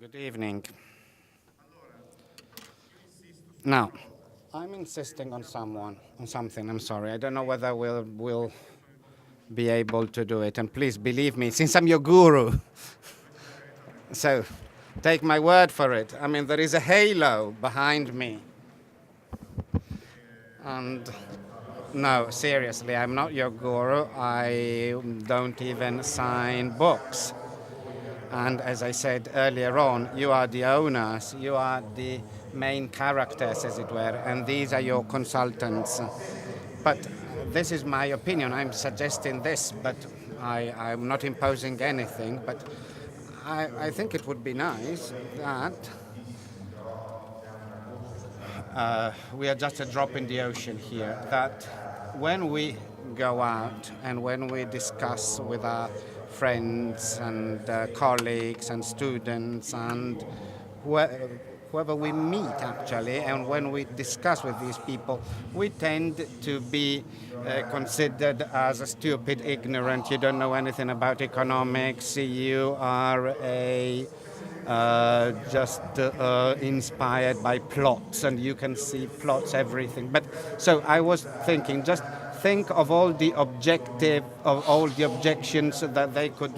Good evening. Now, I'm insisting on something. I'm sorry. I don't know whether we'll be able to do it. And please believe me, since I'm your guru, so take my word for it. I mean, there is a halo behind me. And no, seriously, I'm not your guru. I don't even sign books. And as I said earlier on, you are the owners, you are the main characters, as it were, and these are your consultants. But this is my opinion. I'm suggesting this, but I'm not imposing anything. But I think it would be nice that we are just a drop in the ocean here, that when we go out and when we discuss with our friends and colleagues and students and whoever we meet actually, and when we discuss with these people, we tend to be considered as a stupid, ignorant, you don't know anything about economics, you are just inspired by plots, and you can see plots, everything. But so I was thinking, just think of all the objections that they could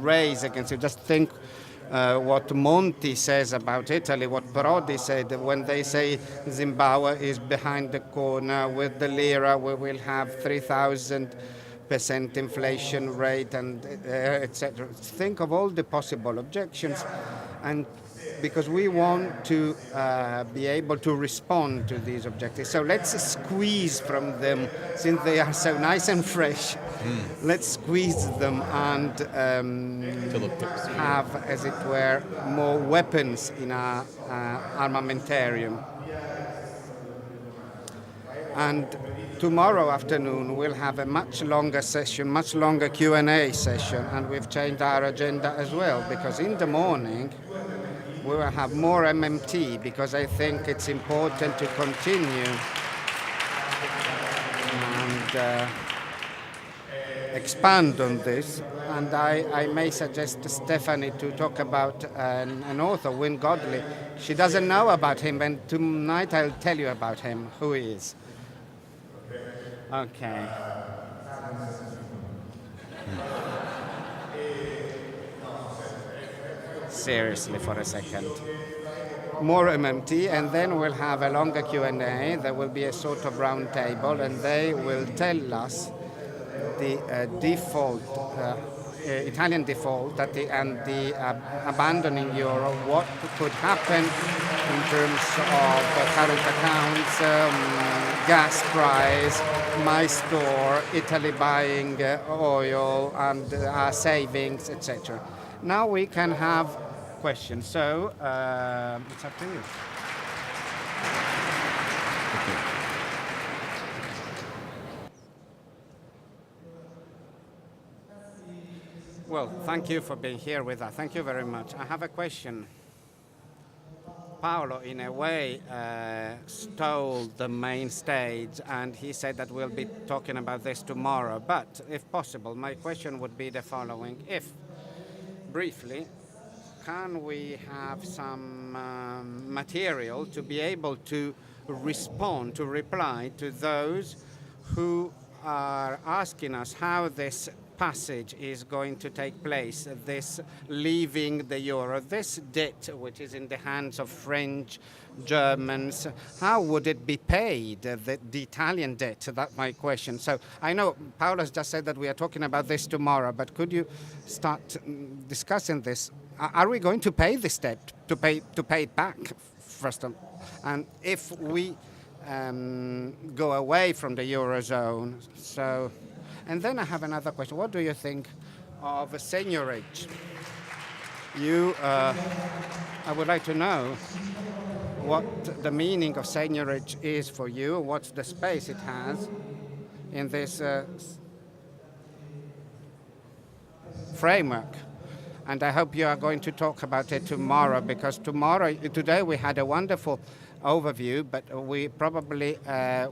raise against it. Just think what Monti says about Italy, what Prodi said when they say Zimbabwe is behind the corner with the lira, we will have 3,000% inflation rate and etc. Think of all the possible objections, and because we want to be able to respond to these objectives. So let's squeeze from them, since they are so nice and fresh. Let's squeeze them and have, as it were, more weapons in our armamentarium. And tomorrow afternoon we'll have a much longer session, much longer Q&A session, and we've changed our agenda as well, because in the morning we will have more MMT, because I think it's important to continue and expand on this. And I may suggest to Stephanie to talk about an author, Wynne Godley. She doesn't know about him, and tonight I'll tell you about him, who he is. Okay. Seriously for a second. More MMT, and then we'll have a longer Q&A. There will be a sort of round table, and they will tell us the default, Italian default, and the abandoning euro, what could happen in terms of current accounts, gas price, my store, Italy buying oil, and our savings, etc. Now we can have questions. So it's up to you. Well, thank you for being here with us. Thank you very much. I have a question. Paolo, in a way, stole the main stage, and he said that we'll be talking about this tomorrow. But if possible, my question would be the following. If, briefly, can we have some material to be able to respond, to reply to those who are asking us how this passage is going to take place, this leaving the euro, this debt which is in the hands of French, Germans, how would it be paid, the Italian debt? That's my question. So I know Paolo's just said that we are talking about this tomorrow, but could you start discussing this? Are we going to pay this debt, to pay it back first? And if we go away from the Eurozone, so... And then I have another question. What do you think of seigniorage? I would like to know what the meaning of seigniorage is for you, what's the space it has in this framework. And I hope you are going to talk about it tomorrow, because today we had a wonderful overview, but we probably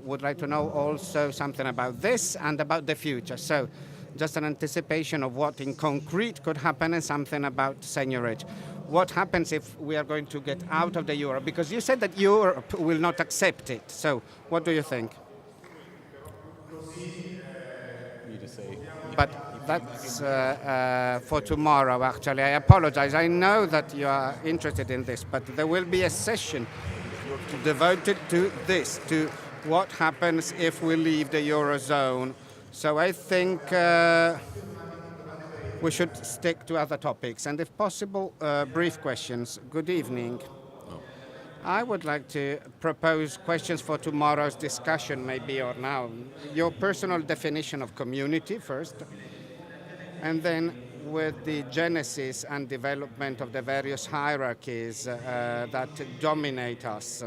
would like to know also something about this and about the future. So just an anticipation of what in concrete could happen and something about seigniorage. what happens if we are going to get out of the euro? Because you said that Europe will not accept it. So what do you think? You just say. But that's for tomorrow, actually. I apologize. I know that you are interested in this, but there will be a session devoted to this, to what happens if we leave the Eurozone. So I think we should stick to other topics. And if possible, brief questions. Good evening. I would like to propose questions for tomorrow's discussion, maybe, or now. Your personal definition of community first, and then with the genesis and development of the various hierarchies that dominate us.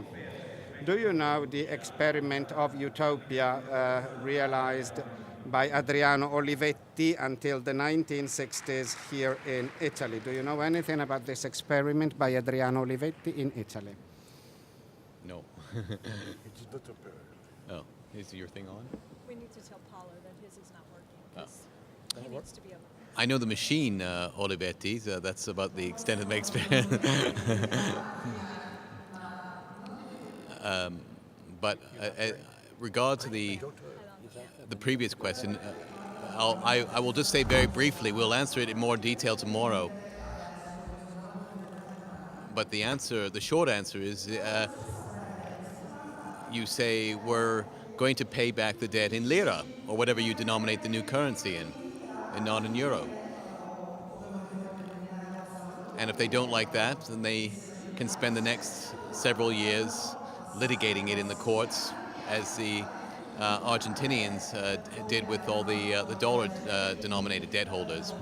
Do you know the experiment of utopia realized by Adriano Olivetti until the 1960s here in Italy? Do you know anything about this experiment by Adriano Olivetti in Italy? No. Oh, is your thing on? We need to tell Paolo that his is not working because he needs to be able to. I know the machine, Olivetti. That's about the extent of my experience. But regard to the previous question, I will just say very briefly. We'll answer it in more detail tomorrow. But the short answer is, you say we're going to pay back the debt in lira or whatever you denominate the new currency in, and not in euro. And if they don't like that, then they can spend the next several years litigating it in the courts, as the Argentinians did with all the dollar-denominated debt holders.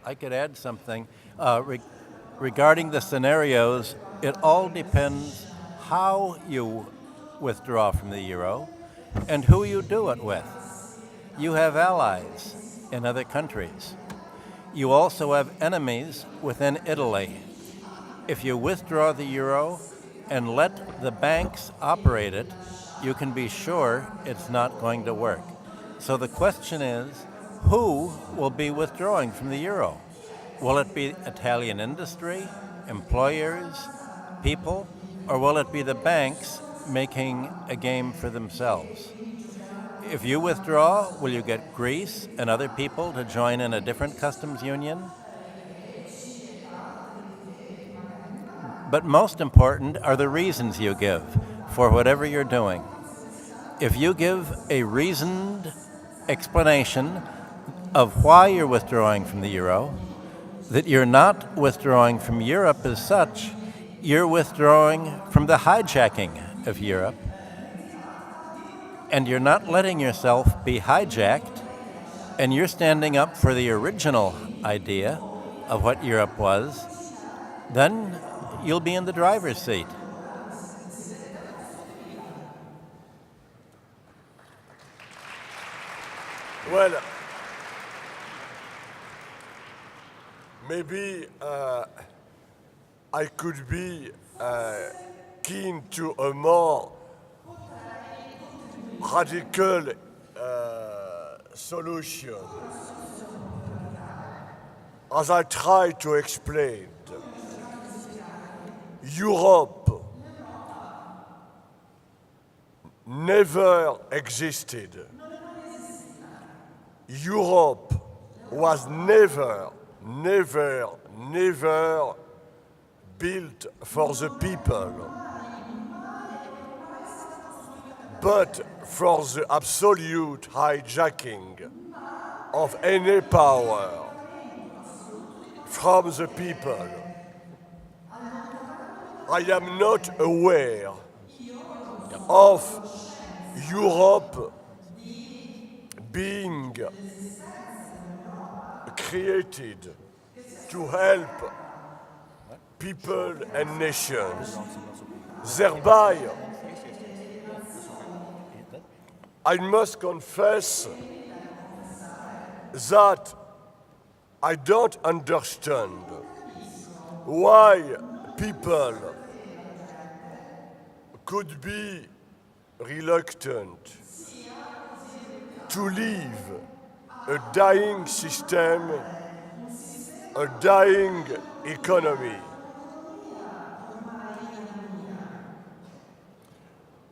I could add something. Regarding the scenarios, it all depends how you withdraw from the euro and who you do it with. You have allies in other countries. You also have enemies within Italy. If you withdraw the euro and let the banks operate it, you can be sure it's not going to work. So the question is, who will be withdrawing from the euro? Will it be Italian industry, employers, people, or will it be the banks making a game for themselves? If you withdraw, will you get Greece and other people to join in a different customs union? But most important are the reasons you give for whatever you're doing. If you give a reasoned explanation of why you're withdrawing from the euro, that you're not withdrawing from Europe as such, you're withdrawing from the hijacking of Europe, and you're not letting yourself be hijacked, and you're standing up for the original idea of what Europe was, then you'll be in the driver's seat. Well, maybe I could be keen to a more radical solution. As I try to explain, Europe never existed. Europe was never built for the people, but for the absolute hijacking of any power from the people. I am not aware of Europe being created to help people and nations. Thereby, I must confess that I don't understand why people could be reluctant to leave a dying system, a dying economy.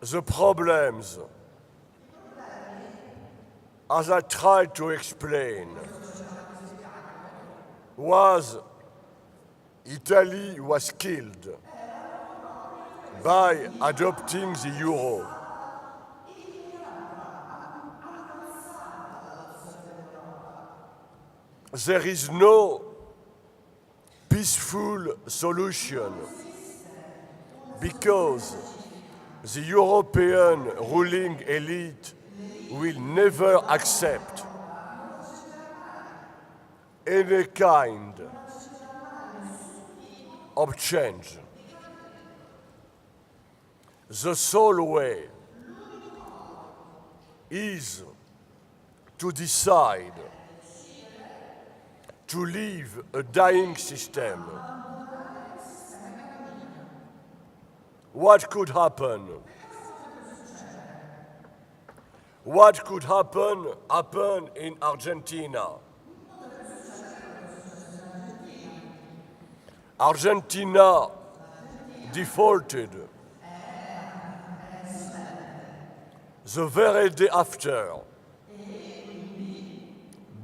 The problems, as I tried to explain, was Italy was killed by adopting the euro. There is no peaceful solution because the European ruling elite will never accept any kind of change. The sole way is to decide to leave a dying system. What could happen? What could happen in Argentina. Argentina defaulted. The very day after,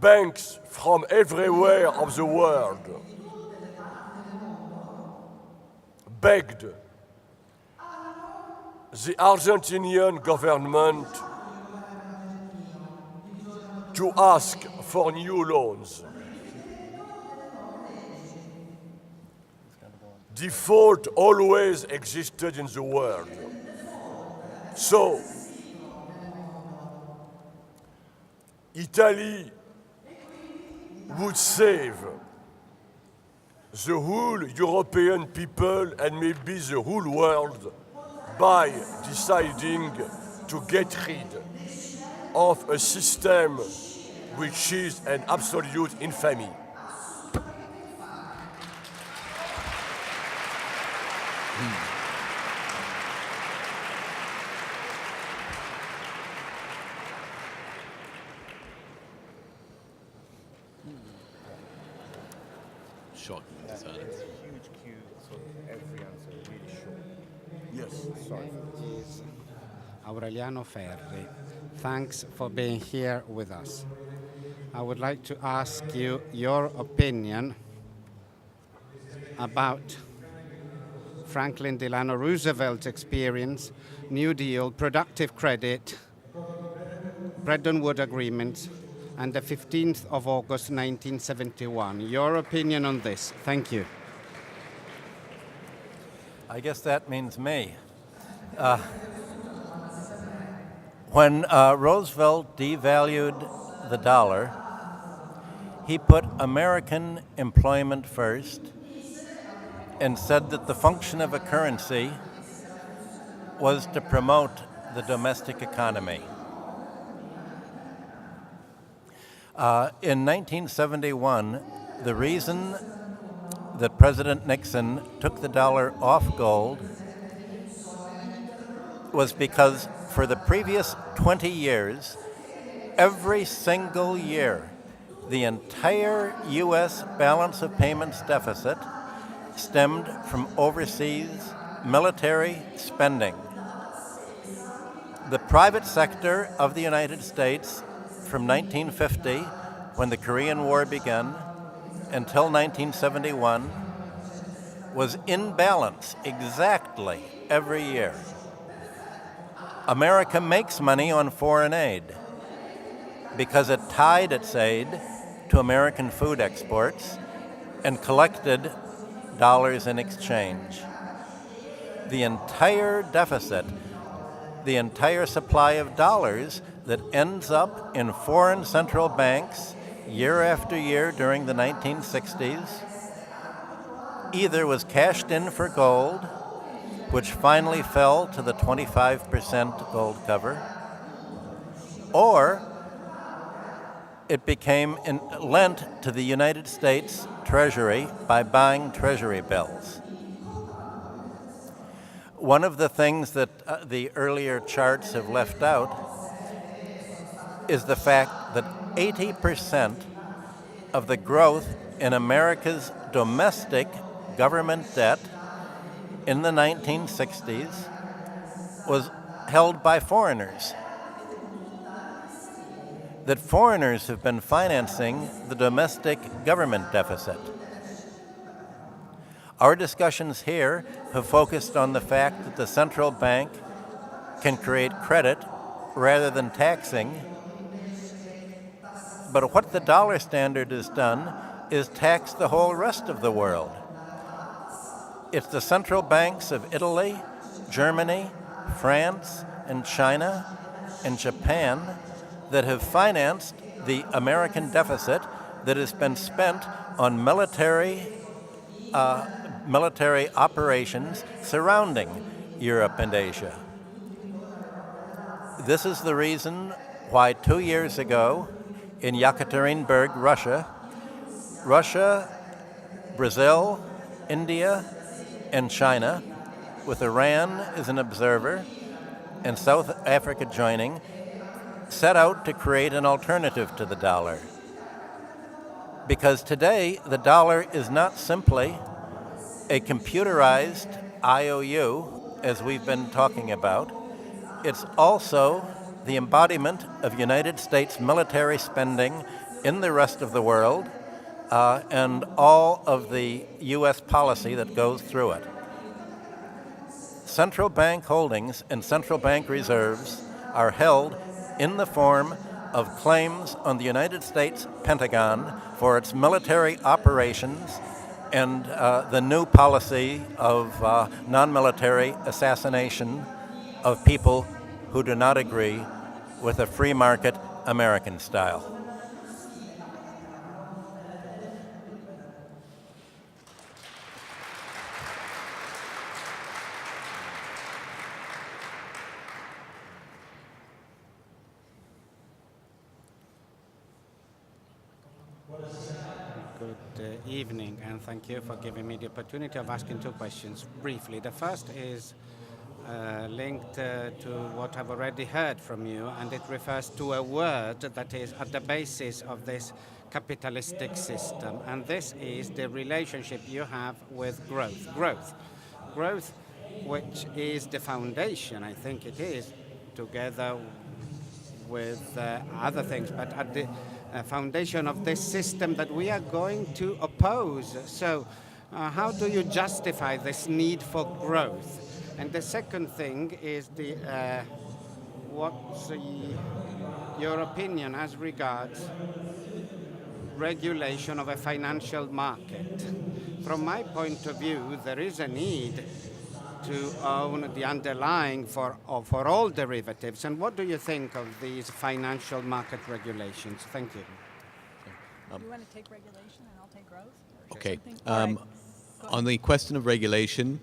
banks from everywhere of the world begged the Argentinian government to ask for new loans. Default always existed in the world. So, Italy would save the whole European people and maybe the whole world by deciding to get rid of a system which is an absolute infamy. Shocking silence. Huge queue, so every answer really short. Yes. Sorry. Is Aureliano Ferri. Thanks for being here with us. I would like to ask you your opinion about Franklin Delano Roosevelt's experience, New Deal, productive credit, Bretton Woods agreements, and the 15th of August 1971. Your opinion on this. Thank you. I guess that means me. When Roosevelt devalued the dollar, he put American employment first and said that the function of a currency was to promote the domestic economy. In 1971, the reason that President Nixon took the dollar off gold was because for the previous 20 years, every single year, the entire U.S. balance of payments deficit stemmed from overseas military spending. The private sector of the United States from 1950, when the Korean War began, until 1971, was in balance exactly every year. America makes money on foreign aid because it tied its aid to American food exports and collected dollars in exchange. The entire deficit, the entire supply of dollars that ends up in foreign central banks year after year during the 1960s either was cashed in for gold, which finally fell to the 25% gold cover, or it became lent to the United States Treasury by buying Treasury bills. One of the things that the earlier charts have left out is the fact that 80% of the growth in America's domestic government debt in the 1960s was held by foreigners. That foreigners have been financing the domestic government deficit. Our discussions here have focused on the fact that the central bank can create credit rather than taxing. But what the dollar standard has done is tax the whole rest of the world. It's the central banks of Italy, Germany, France, and China, and Japan that have financed the American deficit that has been spent on military operations surrounding Europe and Asia. This is the reason why 2 years ago in Yekaterinburg, Russia, Brazil, India, and China, with Iran as an observer and South Africa joining, set out to create an alternative to the dollar. Because today, the dollar is not simply a computerized IOU, as we've been talking about. It's also the embodiment of United States military spending in the rest of the world and all of the U.S. policy that goes through it. Central bank holdings and central bank reserves are held in the form of claims on the United States Pentagon for its military operations and the new policy of non-military assassination of people who do not agree with a free market American style. Good evening, and thank you for giving me the opportunity of asking two questions briefly. The first is linked to what I've already heard from you, and it refers to a word that is at the basis of this capitalistic system, and this is the relationship you have with growth. Growth, which is the foundation, I think it is, together with other things, but at the foundation of this system that we are going to oppose. So how do you justify this need for growth? And the second thing is what's your opinion as regards regulation of a financial market? From my point of view, there is a need to own the underlying for all derivatives. And what do you think of these financial market regulations? Thank you. You want to take regulation and I'll take growth? Okay. All right. On the question of regulation,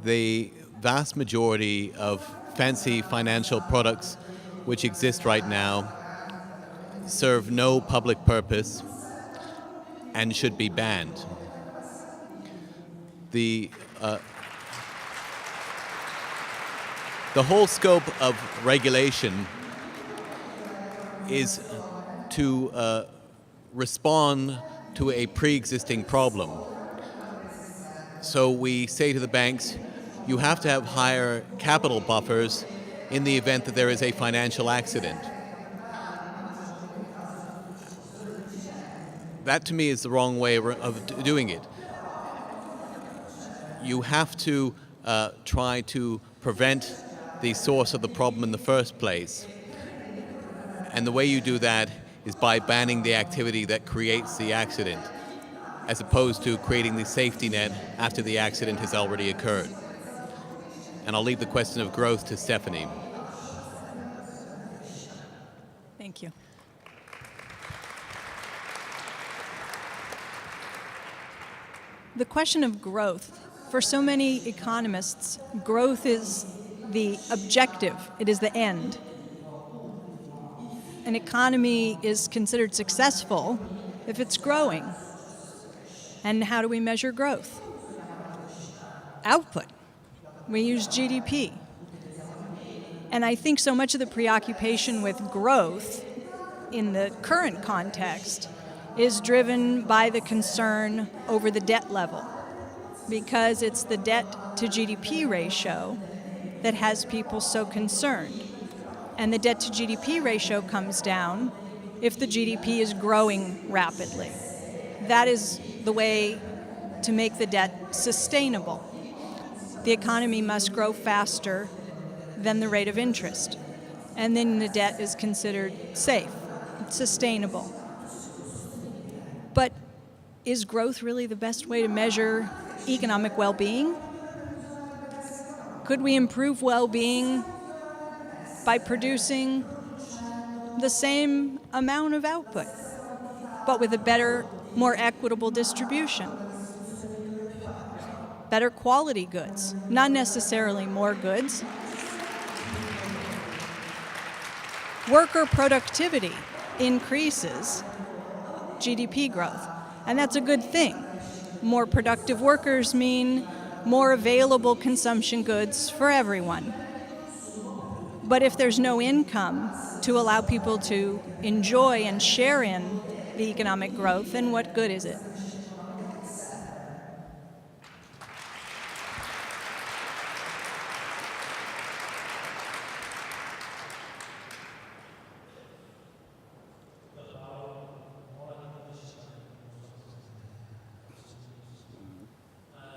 the vast majority of fancy financial products which exist right now serve no public purpose and should be banned. The whole scope of regulation is to respond to a pre-existing problem. So we say to the banks, you have to have higher capital buffers in the event that there is a financial accident. That to me is the wrong way of doing it. You have to try to prevent the source of the problem in the first place. And the way you do that is by banning the activity that creates the accident, as opposed to creating the safety net after the accident has already occurred. And I'll leave the question of growth to Stephanie. Thank you. The question of growth. For so many economists, growth is the objective. It is the end. An economy is considered successful if it's growing. And how do we measure growth? Output. We use GDP. And I think so much of the preoccupation with growth in the current context is driven by the concern over the debt level, because it's the debt to GDP ratio that has people so concerned. And the debt to GDP ratio comes down if the GDP is growing rapidly. That is the way to make the debt sustainable. The economy must grow faster than the rate of interest, and then the debt is considered safe, sustainable. But is growth really the best way to measure economic well-being? Could we improve well-being by producing the same amount of output, but with a better, more equitable distribution? Better quality goods, not necessarily more goods. Worker productivity increases GDP growth, and that's a good thing. More productive workers mean more available consumption goods for everyone. But if there's no income to allow people to enjoy and share in the economic growth, then what good is it?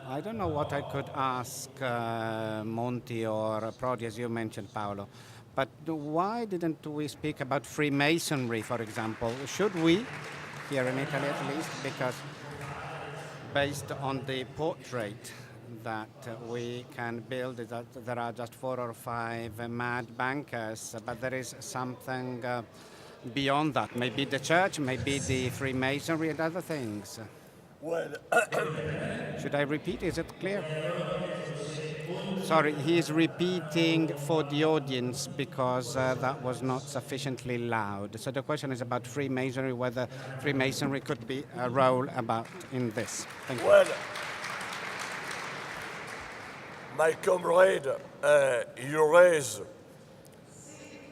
I don't know what I could ask Monty or Prodi, as you mentioned, Paolo. But why didn't we speak about Freemasonry, for example? Should we, here in Italy at least, because based on the portrait that we can build, that there are just 4 or 5 mad bankers, but there is something beyond that. Maybe the church, maybe the Freemasonry and other things. Well, Should I repeat? Is it clear? Sorry, he is repeating for the audience because that was not sufficiently loud. So the question is about Freemasonry, whether Freemasonry could be a role about in this. Thank you. well, my comrade, you raise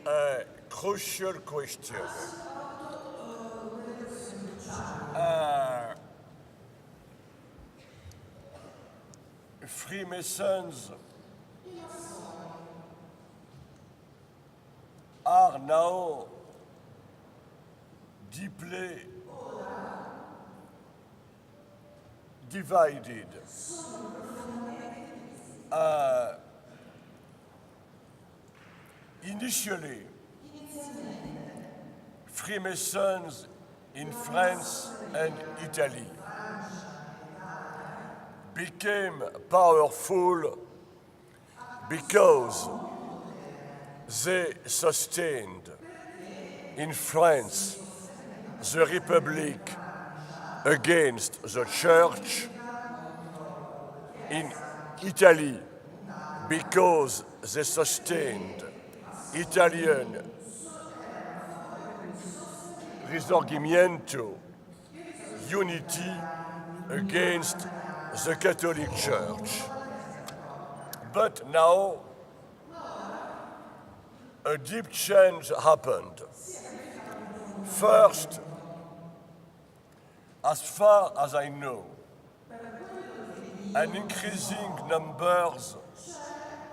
a crucial question. Freemasons are now deeply divided. Initially, Freemasons in France and Italy became powerful because they sustained in France the Republic against the Church, in Italy because they sustained Italian Risorgimento, unity against the Catholic Church. But now a deep change happened. First, as far as I know, an increasing numbers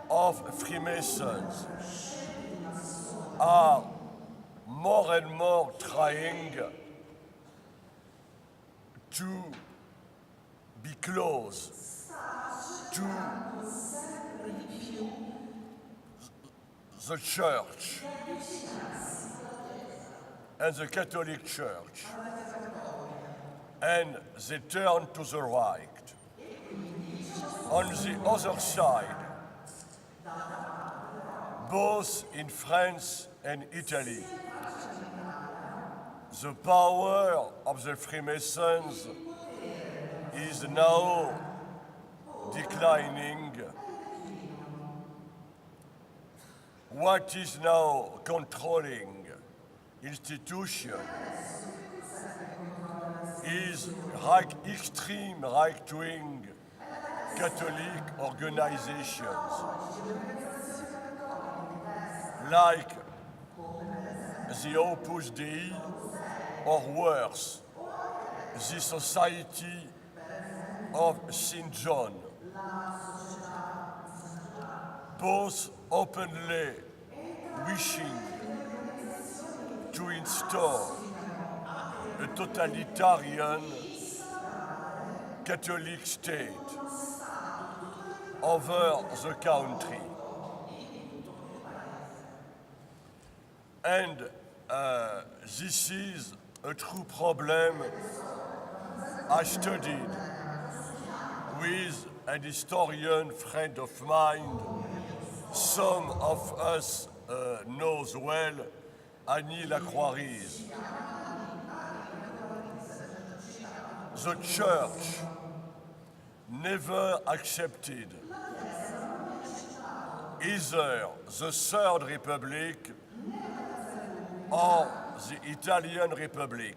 of Freemasons are more and more trying to be close to the Church and the Catholic Church, and they turn to the right. On the other side, both in France and Italy, the power of the Freemasons is now declining. What is now controlling institutions is extreme right-wing Catholic organizations. like the Opus Dei, or worse, the Society of St. John, both openly wishing to install a totalitarian Catholic state over the country. And this is a true problem I studied with an historian friend of mine, some of us knows well, Annie Lacroix-Ries. The Church never accepted either the Third Republic or the Italian Republic.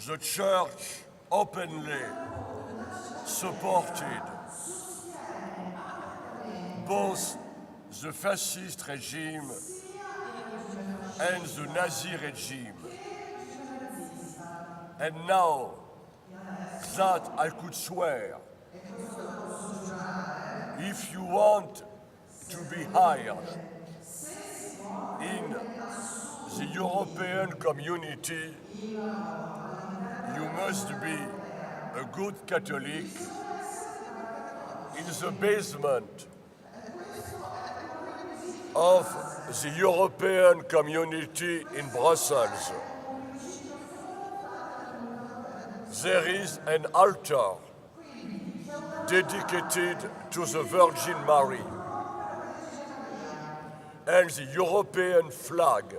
The Church openly supported both the fascist regime and the Nazi regime. And now that I could swear, if you want to be hired in the European community, you must be a good Catholic in the basement of the European community in Brussels. There is an altar dedicated to the Virgin Mary, and the European flag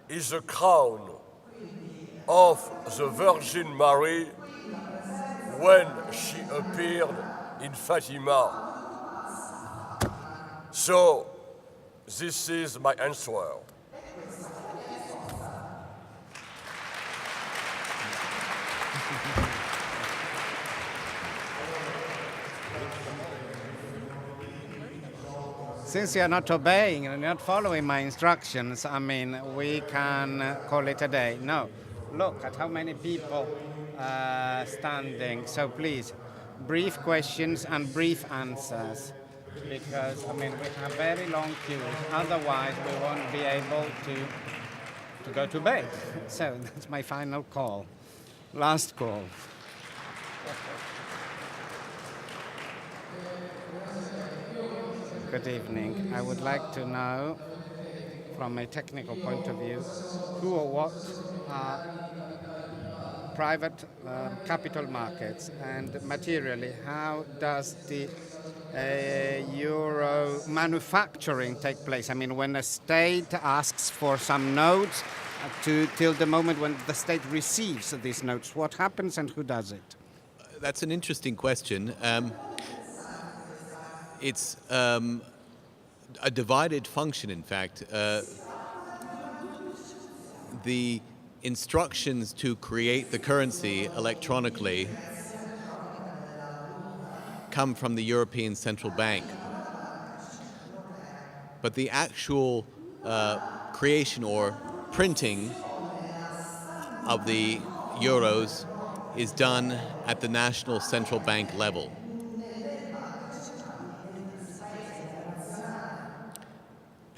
is the crown of the Virgin Mary when she appeared in Fatima. So, this is my answer. Since you're not obeying and not following my instructions, I mean, we can call it a day. No, look at how many people standing. So please, brief questions and brief answers, because I mean we have very long queues. Otherwise, we won't be able to go to bed. So that's my final call, last call. Good evening. I would like to know, from a technical point of view, who or what are private capital markets, and materially, how does the euro manufacturing take place? I mean, when a state asks for some notes till the moment when the state receives these notes, what happens and who does it? That's an interesting question. It's a divided function, in fact. The instructions to create the currency electronically come from the European Central Bank. But the actual creation or printing of the euros is done at the national central bank level.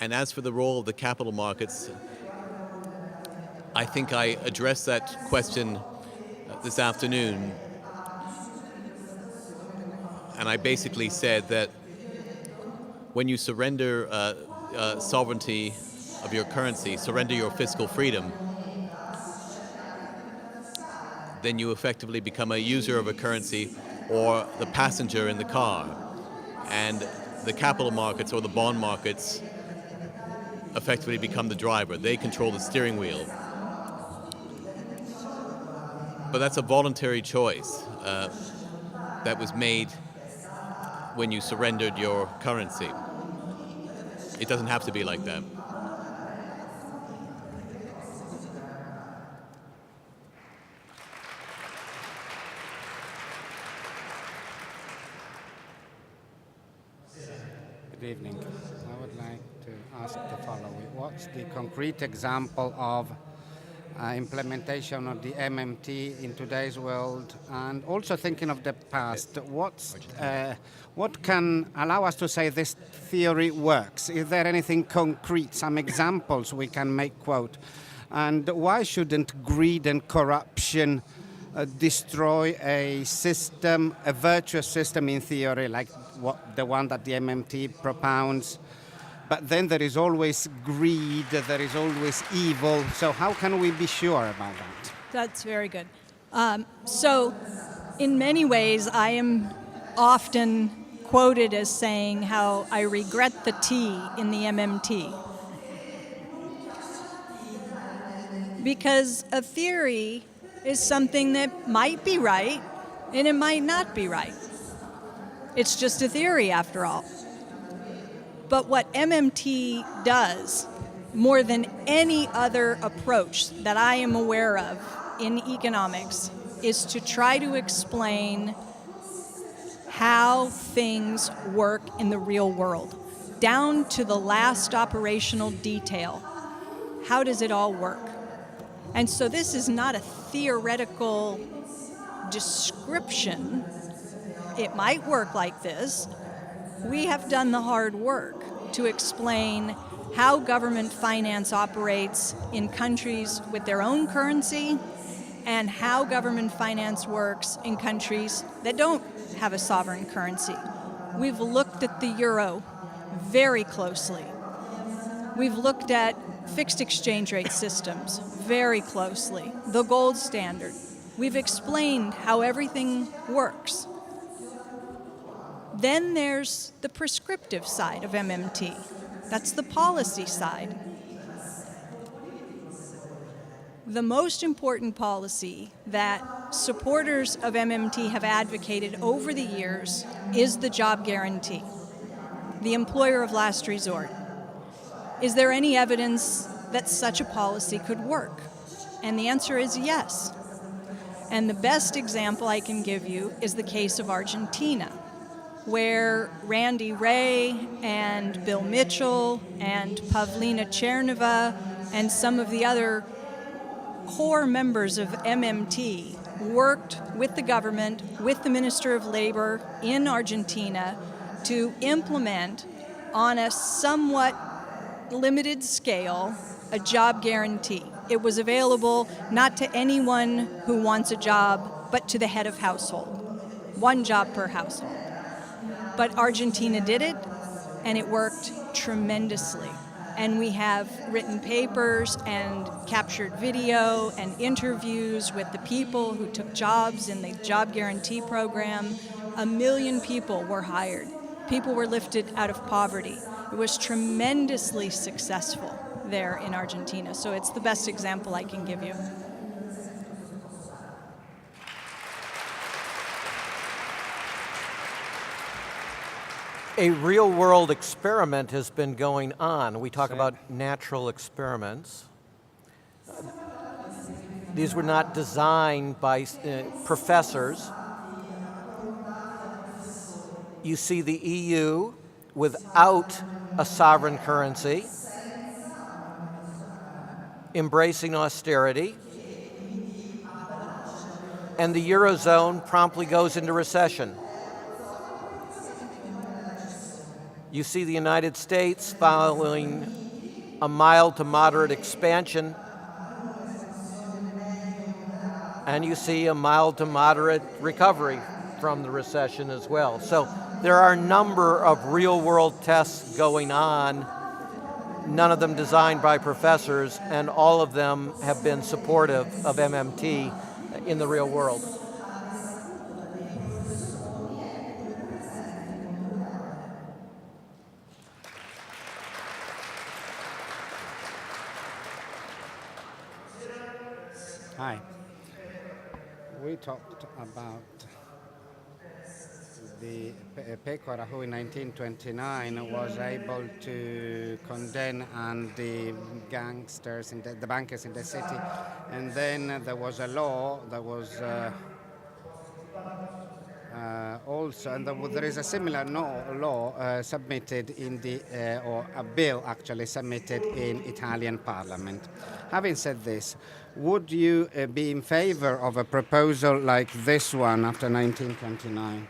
And as for the role of the capital markets, I think I addressed that question this afternoon. And I basically said that when you surrender sovereignty of your currency, surrender your fiscal freedom, then you effectively become a user of a currency or the passenger in the car. And the capital markets or the bond markets effectively become the driver. They control the steering wheel. But that's a voluntary choice that was made when you surrendered your currency. It doesn't have to be like that. Good evening. I would like to ask the following. What's the concrete example of implementation of the MMT in today's world, and also thinking of the past? What can allow us to say this theory works? Is there anything concrete, some examples we can make quote? And why shouldn't greed and corruption destroy a system, a virtuous system in theory, like the one that the MMT propounds? But then there is always greed, there is always evil. So how can we be sure about that? That's very good. So in many ways, I am often quoted as saying how I regret the T in the MMT. Because a theory is something that might be right and it might not be right. It's just a theory after all. But what MMT does, more than any other approach that I am aware of in economics, is to try to explain how things work in the real world, down to the last operational detail. How does it all work? And so this is not a theoretical description. It might work like this. We have done the hard work to explain how government finance operates in countries with their own currency and how government finance works in countries that don't have a sovereign currency. We've looked at the euro very closely. We've looked at fixed exchange rate systems very closely, the gold standard. We've explained how everything works. Then there's the prescriptive side of MMT. That's the policy side. The most important policy that supporters of MMT have advocated over the years is the job guarantee, the employer of last resort. Is there any evidence that such a policy could work? And the answer is yes. And the best example I can give you is the case of Argentina, where Randy Ray and Bill Mitchell and Pavlina Cherneva and some of the other core members of MMT worked with the government, with the Minister of Labor in Argentina to implement on a somewhat limited scale a job guarantee. It was available not to anyone who wants a job, but to the head of household. One job per household. But Argentina did it, and it worked tremendously. And we have written papers and captured video and interviews with the people who took jobs in the job guarantee program. 1 million people were hired. People were lifted out of poverty. It was tremendously successful there in Argentina. So it's the best example I can give you. A real-world experiment has been going on. We talk about natural experiments. These were not designed by professors. You see the EU without a sovereign currency, embracing austerity, and the Eurozone promptly goes into recession. You see the United States following a mild to moderate expansion, and you see a mild to moderate recovery from the recession as well. So there are a number of real-world tests going on, none of them designed by professors, and all of them have been supportive of MMT in the real world. Hi. We talked about the Pecora, who in 1929 was able to condemn and the gangsters, the bankers in the city. And then there was a law that was also, and there is a similar law submitted in the, or a bill actually submitted in Italian Parliament. Having said this, would you be in favor of a proposal like this one after 1929?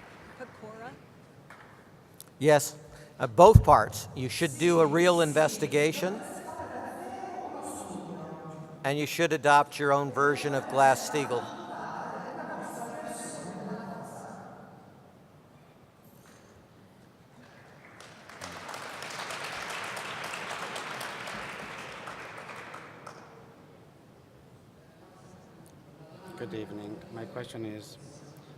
Yes, both parts. You should do a real investigation, and you should adopt your own version of Glass-Steagall. Good evening. My question is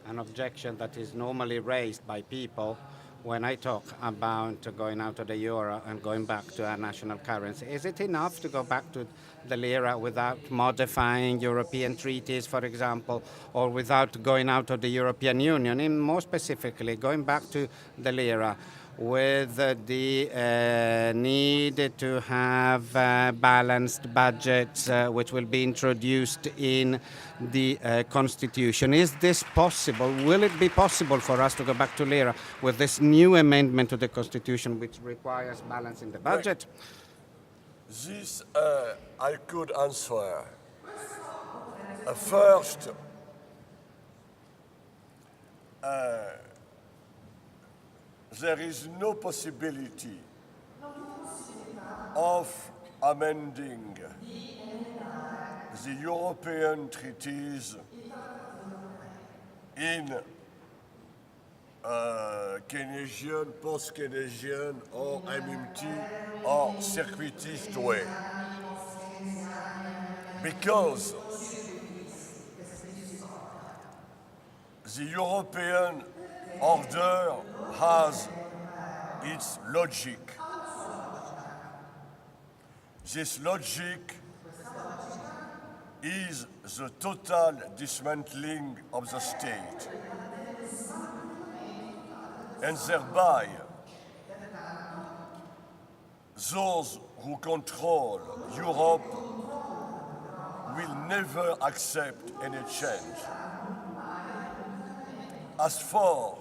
an objection that is normally raised by people when I talk about going out of the euro and going back to our national currency. Is it enough to go back to the lira without modifying European treaties, for example, or without going out of the European Union? And more specifically, going back to the lira, with the need to have balanced budgets, which will be introduced in the Constitution. Is this possible? Will it be possible for us to go back to lira with this new amendment to the Constitution, which requires balance in the budget? This I could answer. First, there is no possibility of amending the European treaties in Keynesian, post-Keynesian, or MMT, or circuitist way. Because the European order has its logic. This logic is the total dismantling of the state, and thereby those who control Europe will never accept any change. As for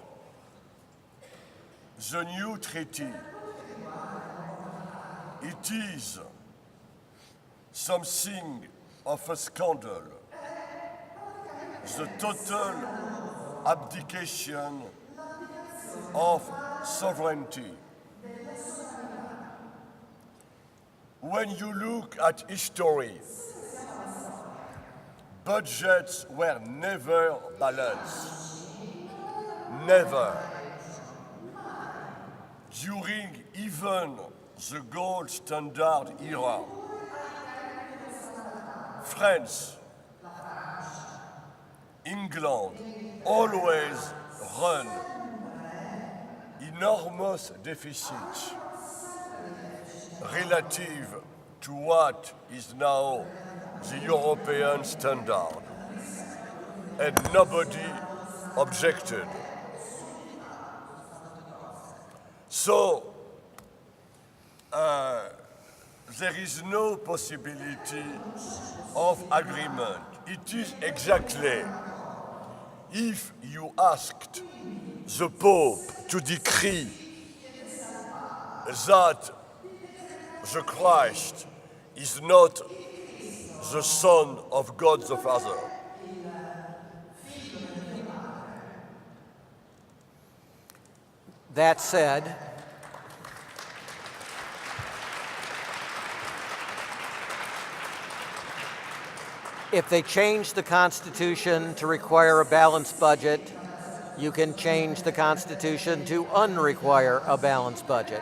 the new treaty, it is something of a scandal. The total abdication of sovereignty. When you look at history, budgets were never balanced. Never. During even the gold standard era, France, England always run enormous deficits relative to what is now the European standard, and nobody objected. So, there is no possibility of agreement. It is exactly if you asked the Pope to decree that the Christ is not the Son of God the Father. That said, if they change the Constitution to require a balanced budget, you can change the Constitution to unrequire a balanced budget.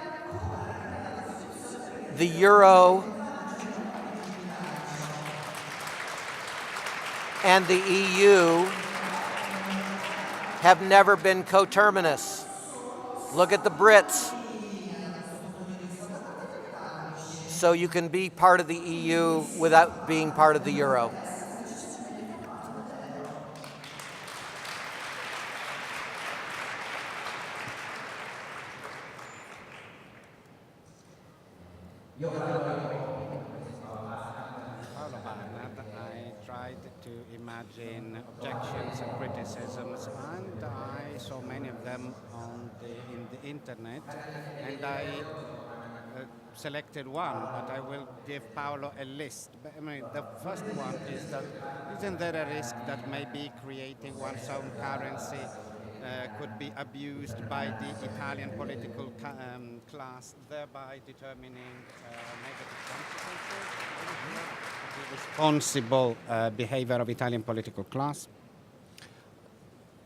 The euro and the EU have never been coterminous. Look at the Brits. So you can be part of the EU without being part of the euro. I tried to imagine objections and criticisms, and I saw many of them in the internet, and I selected one, but I will give Paolo a list. But, I mean, the first one is that isn't there a risk that maybe creating one's own currency could be abused by the Italian political class, thereby determining negative consequences? The responsible behavior of Italian political class?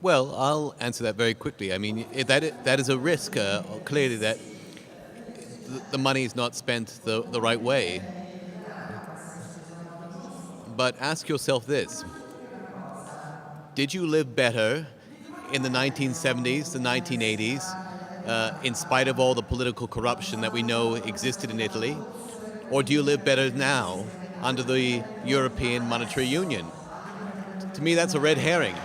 Well, I'll answer that very quickly. I mean, that is a risk, clearly, that the money is not spent the right way. But ask yourself this. Did you live better in the 1970s, the 1980s, in spite of all the political corruption that we know existed in Italy? Or do you live better now under the European Monetary Union? To me, that's a red herring.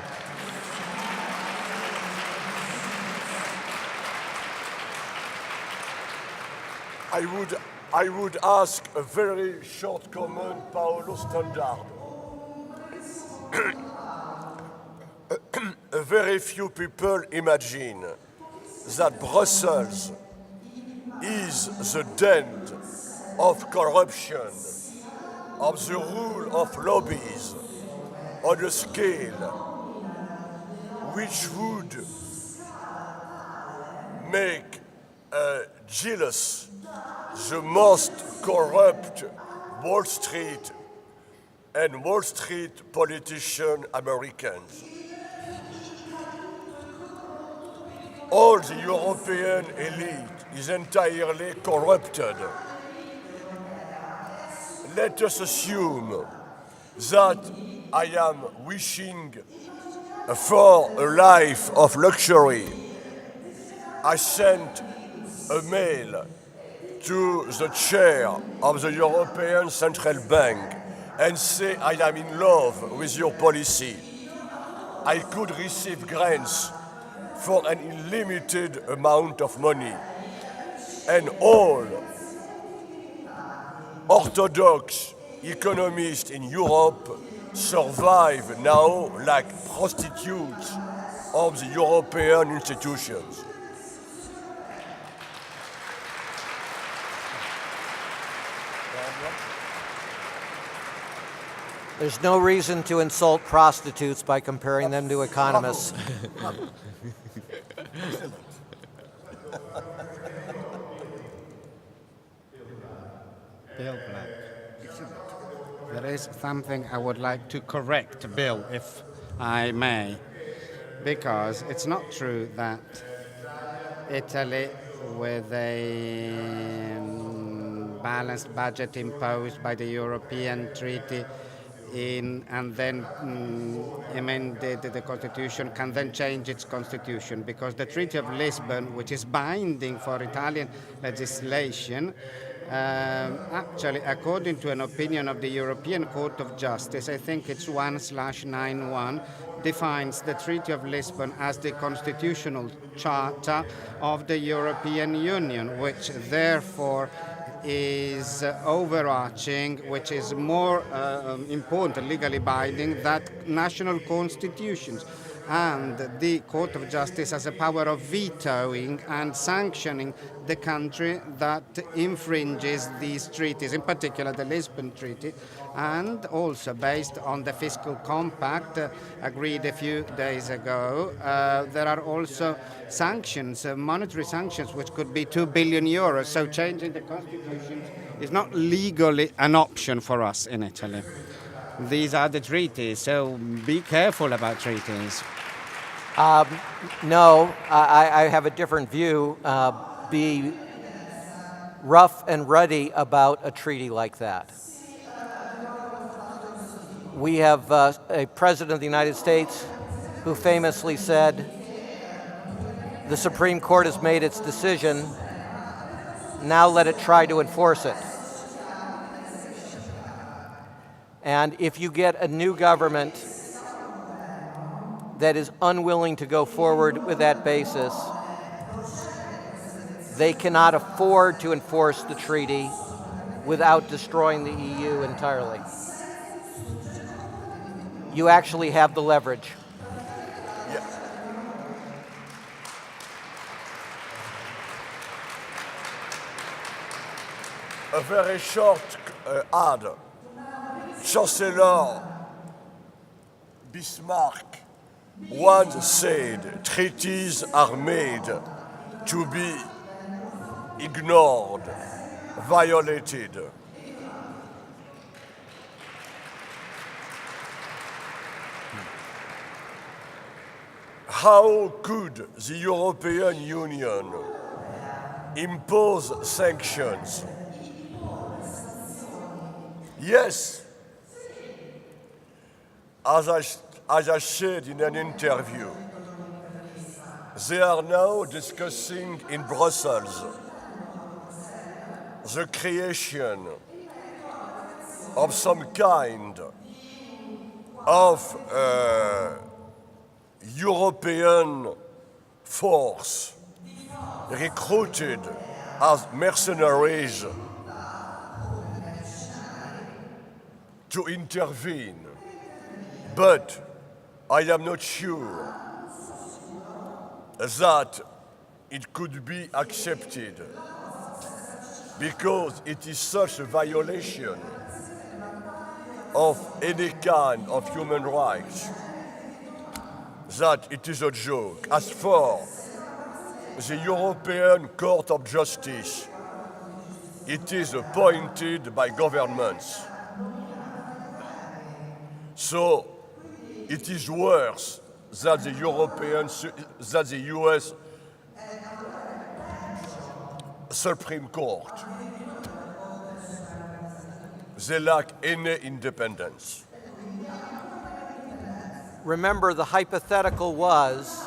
I would ask a very short comment, Paolo Standard. Very few people imagine that Brussels is the den of corruption, of the rule of lobbies, on a scale which would make jealous the most corrupt Wall Street and Wall Street politician Americans. All the European elite is entirely corrupted. Let us assume that I am wishing for a life of luxury. I sent a mail to the chair of the European Central Bank and say I am in love with your policy. I could receive grants for an unlimited amount of money. And all orthodox economists in Europe survive now like prostitutes of the European institutions. There's no reason to insult prostitutes by comparing them to economists. Bill Black. There is something I would like to correct, Bill, if I may, because it's not true that Italy, with a balanced budget imposed by the European Treaty and then amended the constitution, can then change its constitution, because the Treaty of Lisbon, which is binding for Italian legislation, actually, according to an opinion of the European Court of Justice, I think it's 1/91, defines the Treaty of Lisbon as the constitutional charter of the European Union, which therefore is overarching, which is more important, legally binding, than national constitutions. And the Court of Justice has a power of vetoing and sanctioning the country that infringes these treaties, in particular the Lisbon Treaty, and also based on the fiscal compact agreed a few days ago. There are also sanctions, monetary sanctions, which could be 2 billion euros. So changing the constitution is not legally an option for us in Italy. These are the treaties, so be careful about treaties. No, I have a different view. Be rough and ready about a treaty like that. We have a president of the United States who famously said, the Supreme Court has made its decision, now let it try to enforce it. And if you get a new government that is unwilling to go forward with that basis, they cannot afford to enforce the treaty without destroying the EU entirely. you actually have the leverage. Yeah. A very short ad. Chancellor Bismarck once said treaties are made to be ignored, violated. How could the European Union impose sanctions? Yes, as I said in an interview, they are now discussing in Brussels the creation of some kind of European force recruited as mercenaries to intervene. But I am not sure that it could be accepted because it is such a violation of any kind of human rights that it is a joke. As for the European Court of Justice, it is appointed by governments. So it is worse than the US Supreme Court. They lack any independence. Remember, the hypothetical was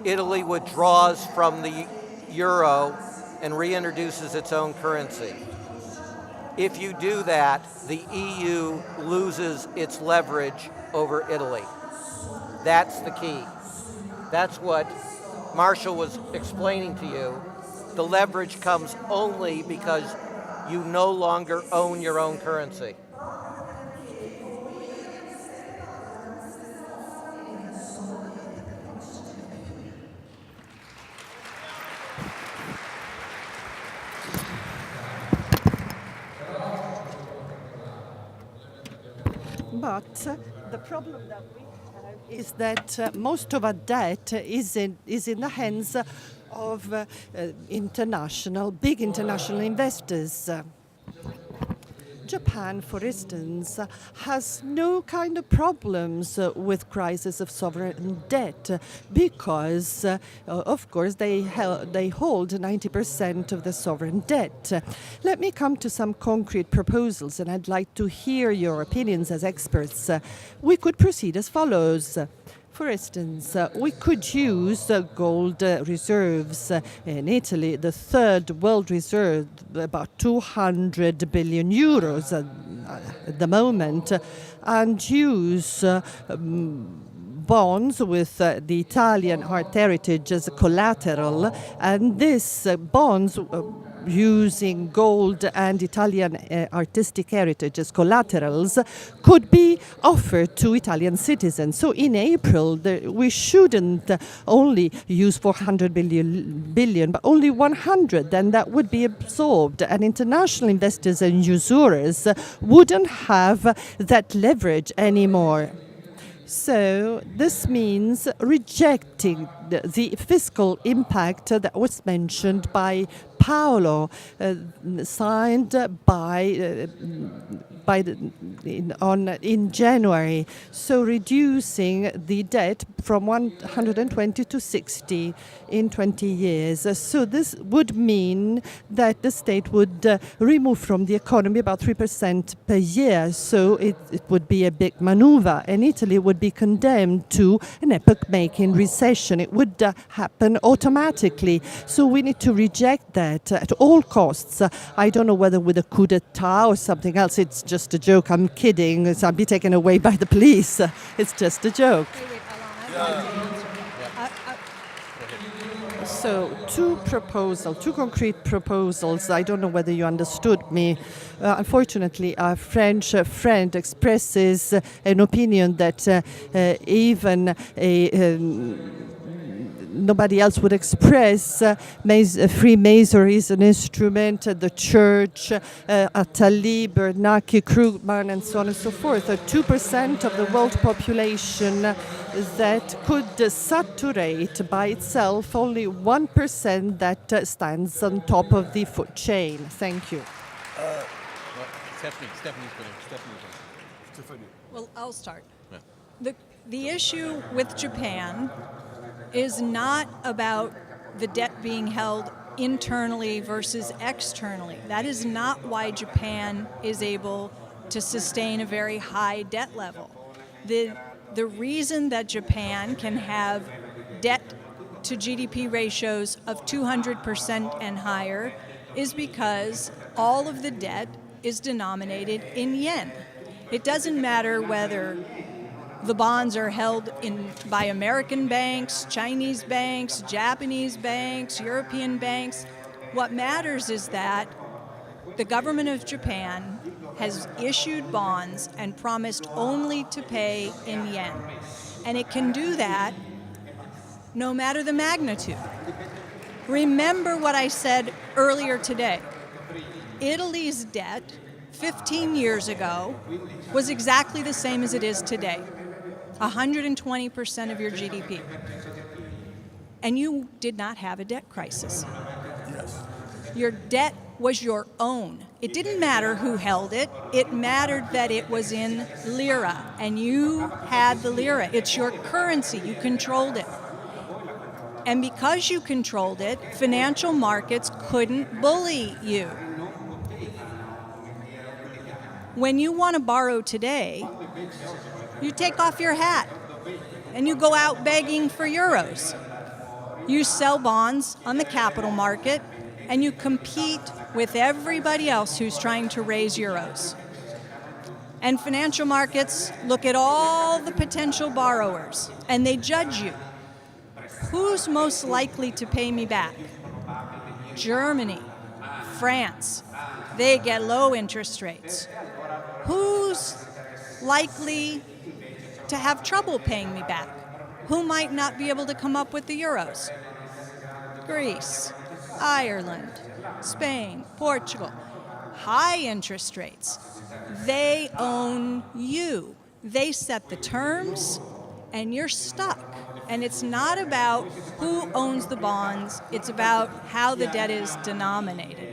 Italy withdraws from the euro and reintroduces its own currency. If you do that, the EU loses its leverage over Italy. That's the key. That's what Marshall was explaining to you. The leverage comes only because you no longer own your own currency. But the problem that we have is that most of our debt is in the hands of big international investors. Japan, for instance, has no kind of problems with crisis of sovereign debt because, of course, they hold 90% of the sovereign debt. Let me come to some concrete proposals, and I'd like to hear your opinions as experts. We could proceed as follows. For instance, we could use gold reserves in Italy, the third world reserve, about 200 billion euros at the moment, and use bonds with the Italian art heritage as a collateral, and this bonds using gold and Italian artistic heritage as collaterals could be offered to Italian citizens. So in April, we shouldn't only use 400 billion, but only 100, then that would be absorbed. And international investors and usurers wouldn't have that leverage anymore. So this means rejecting the fiscal impact that was mentioned by Paolo, signed in January. So reducing the debt from 120 to 60 in 20 years. So this would mean that the state would remove from the economy about 3% per year. So it would be a big maneuver, and Italy would be condemned to an epoch-making recession. It would happen automatically. So we need to reject that at all costs. I don't know whether with a coup d'etat or something else. It's just a joke. I'm kidding. I'll be taken away by the police. It's just a joke. So, two concrete proposals. I don't know whether you understood me. Unfortunately, our French friend expresses an opinion that even nobody else would express. Freemasonry is an instrument, the church, Attali, Bernanke, Krugman, and so on and so forth. 2% of the world population that could saturate by itself, only 1% that stands on top of the food chain. Thank you. Stephanie's going Stephanie. Well, I'll start. Yeah. The issue with Japan is not about the debt being held internally versus externally. That is not why Japan is able to sustain a very high debt level. The reason that Japan can have debt to GDP ratios of 200% and higher is because all of the debt is denominated in yen. It doesn't matter whether the bonds are held by American banks, Chinese banks, Japanese banks, European banks. What matters is that the government of Japan has issued bonds and promised only to pay in yen. And it can do that no matter the magnitude. Remember what I said earlier today. Italy's debt 15 years ago was exactly the same as it is today. 120% of your GDP. And you did not have a debt crisis. Yes. Your debt was your own. It didn't matter who held it. It mattered that it was in lira, and you had the lira. It's your currency. You controlled it. And because you controlled it, financial markets couldn't bully you. When you want to borrow today, you take off your hat and you go out begging for euros. You sell bonds on the capital market and you compete with everybody else who's trying to raise euros. And financial markets look at all the potential borrowers and they judge you. Who's most likely to pay me back? Germany, France, they get low interest rates. Who's likely to have trouble paying me back? Who might not be able to come up with the euros? Greece, Ireland, Spain, Portugal. High interest rates. They own you. They set the terms, and you're stuck. And it's not about who owns the bonds, it's about how the debt is denominated.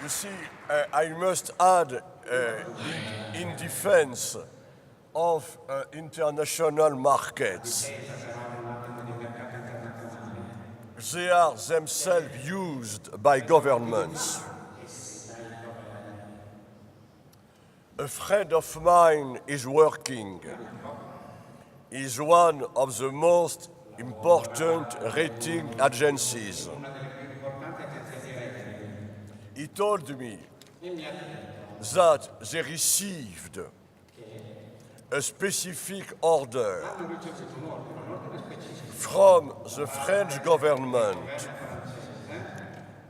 You see, I must add, in defense of international markets, they are themselves used by governments. A friend of mine is working. He's one of the most important rating agencies. He told me that they received a specific order from the French government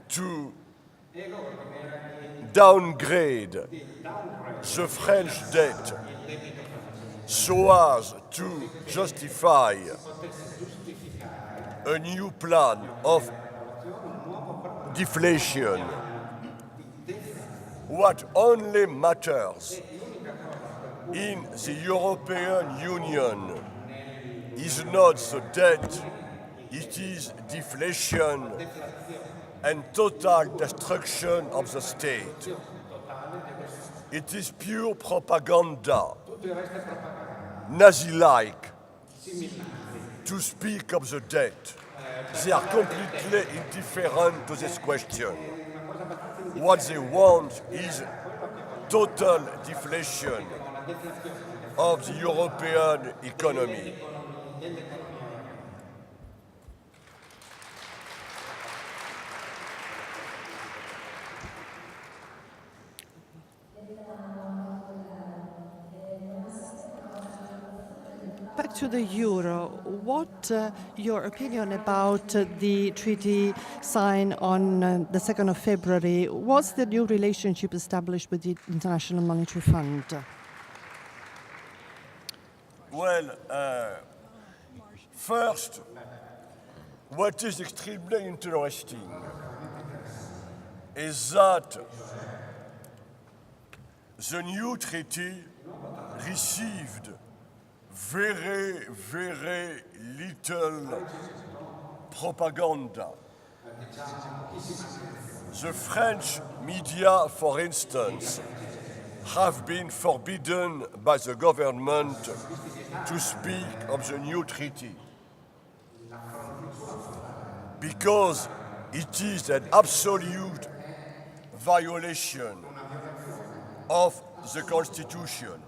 to downgrade the French debt so as to justify a new plan of deflation. What only matters in the European Union is not the debt, it is deflation and total destruction of the state. It is pure propaganda, Nazi-like, to speak of the debt. They are completely indifferent to this question. What they want is total deflation of the European economy. Back to the euro. What your opinion about the treaty signed on the 2nd of February? Was the new relationship established with the International Monetary Fund? Well, first, what is extremely interesting is that the new treaty received very, very little propaganda. The French media, for instance, have been forbidden by the government to speak of the new treaty because it is an absolute violation of the Constitution.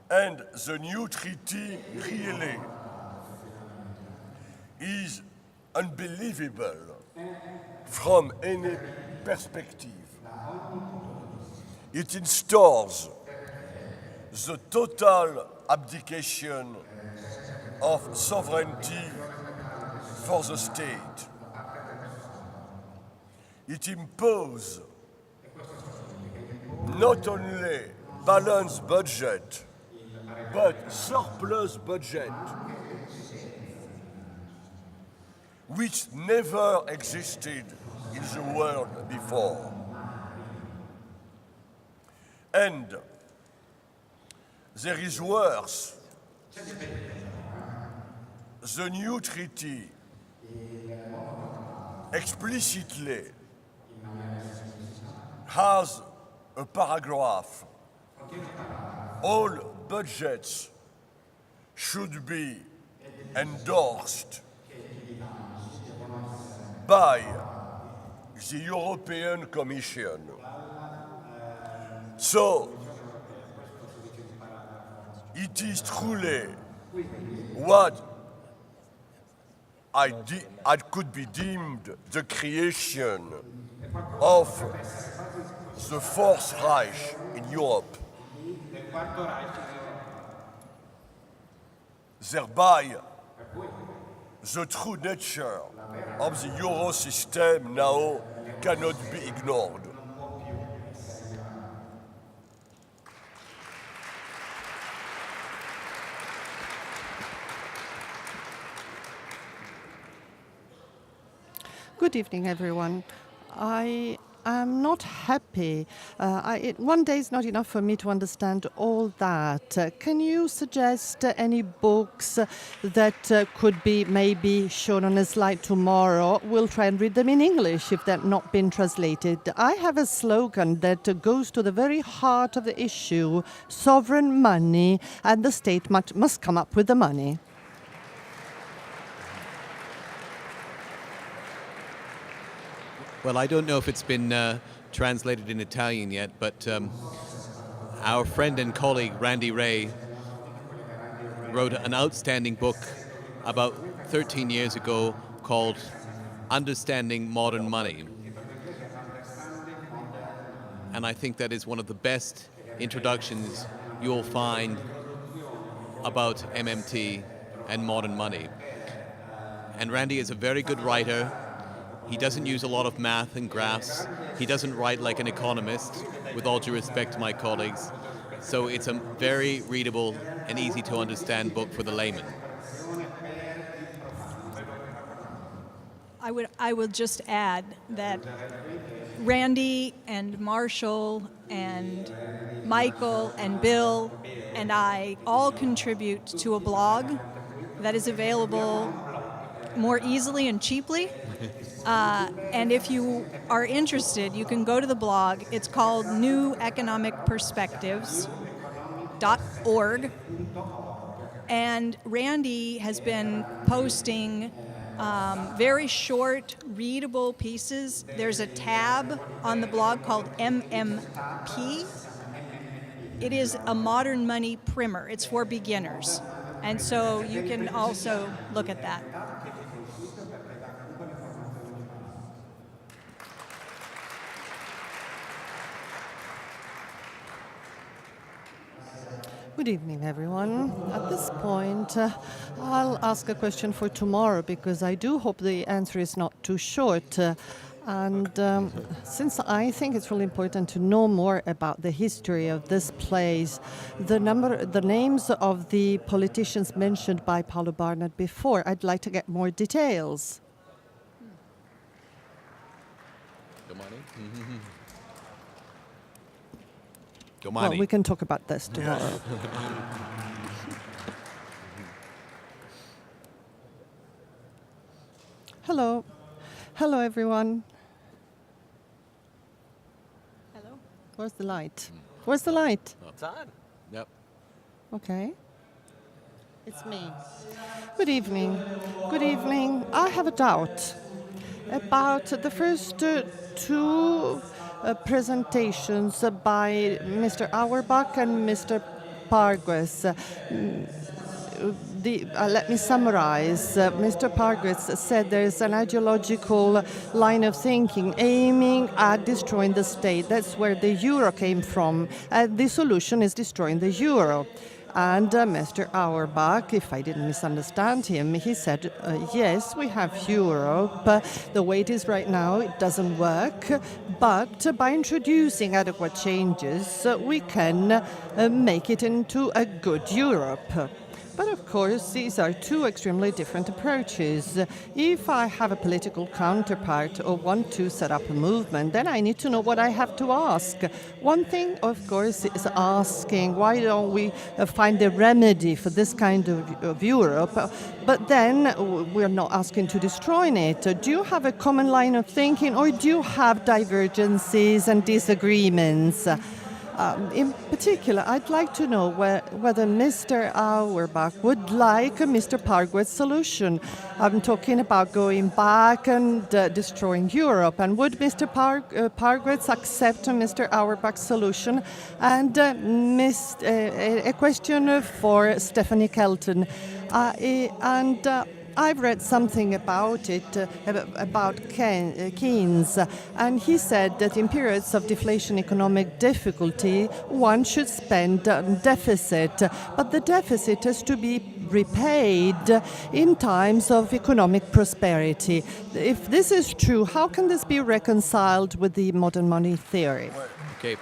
And the new treaty really is unbelievable from any perspective. It instaurs the total abdication of sovereignty for the state. It imposes not only balanced budget, but surplus budget, which never existed in the world before. And there is worse. The new treaty explicitly has a paragraph. All budgets should be endorsed by the European Commission. So, it is truly what I could be deemed the creation of the Fourth Reich in Europe. Thereby, the true nature of the euro system now cannot be ignored. Good evening, everyone. I am not happy. One day is not enough for me to understand all that. Can you suggest any books that could be maybe shown on a slide tomorrow? We'll try and read them in English if they're not been translated. I have a slogan that goes to the very heart of the issue: sovereign money, and the state must come up with the money. Well, I don't know if it's been translated in Italian yet, but our friend and colleague Randy Ray wrote an outstanding book about 13 years ago called Understanding Modern Money. And I think that is one of the best introductions you'll find about MMT and modern money. And Randy is a very good writer. He doesn't use a lot of math and graphs. He doesn't write like an economist, with all due respect to my colleagues. So it's a very readable and easy to understand book for the layman. I will just add that Randy and Marshall and Michael and Bill and I all contribute to a blog that is available more easily and cheaply. And if you are interested, you can go to the blog. It's called neweconomicperspectives.org. And Randy has been posting very short, readable pieces. There's a tab on the blog called MMP. It is a modern money primer. It's for beginners. And so you can also look at that. Good evening, everyone. At this point, I'll ask a question for tomorrow because I do hope the answer is not too short. Since I think it's really important to know more about the history of this place, the names of the politicians mentioned by Paolo Barnard before, I'd like to get more details. Well, we can talk about this tomorrow. Hello. Hello, everyone. Hello. Where's the light? Where's the light? It's on. Yep. Okay. It's me. Good evening. Good evening. I have a doubt about the first two presentations by Mr. Auerbach and Mr. Pargues. Let me summarize. Mr. Pargues said there's an ideological line of thinking aiming at destroying the state. That's where the euro came from. The solution is destroying the euro. And Mr. Auerbach, if I didn't misunderstand him, he said, yes, we have Europe. The way it is right now, it doesn't work. But by introducing adequate changes, we can make it into a good Europe. But of course, these are two extremely different approaches. If I have a political counterpart or want to set up a movement, then I need to know what I have to ask. One thing, of course, is asking, why don't we find a remedy for this kind of Europe? But then we're not asking to destroy it. Do you have a common line of thinking, or do you have divergences and disagreements? In particular, I'd like to know whether Mr. Auerbach would like a Mr. Pargues solution. I'm talking about going back and destroying Europe. And would Mr. Pargues accept Mr. Auerbach's solution? And a question for Stephanie Kelton. I've read something about it, about Keynes, and he said that in periods of deflation economic difficulty, one should spend deficit, but the deficit has to be repaid in times of economic prosperity. If this is true, how can this be reconciled with the modern money theory? Okay,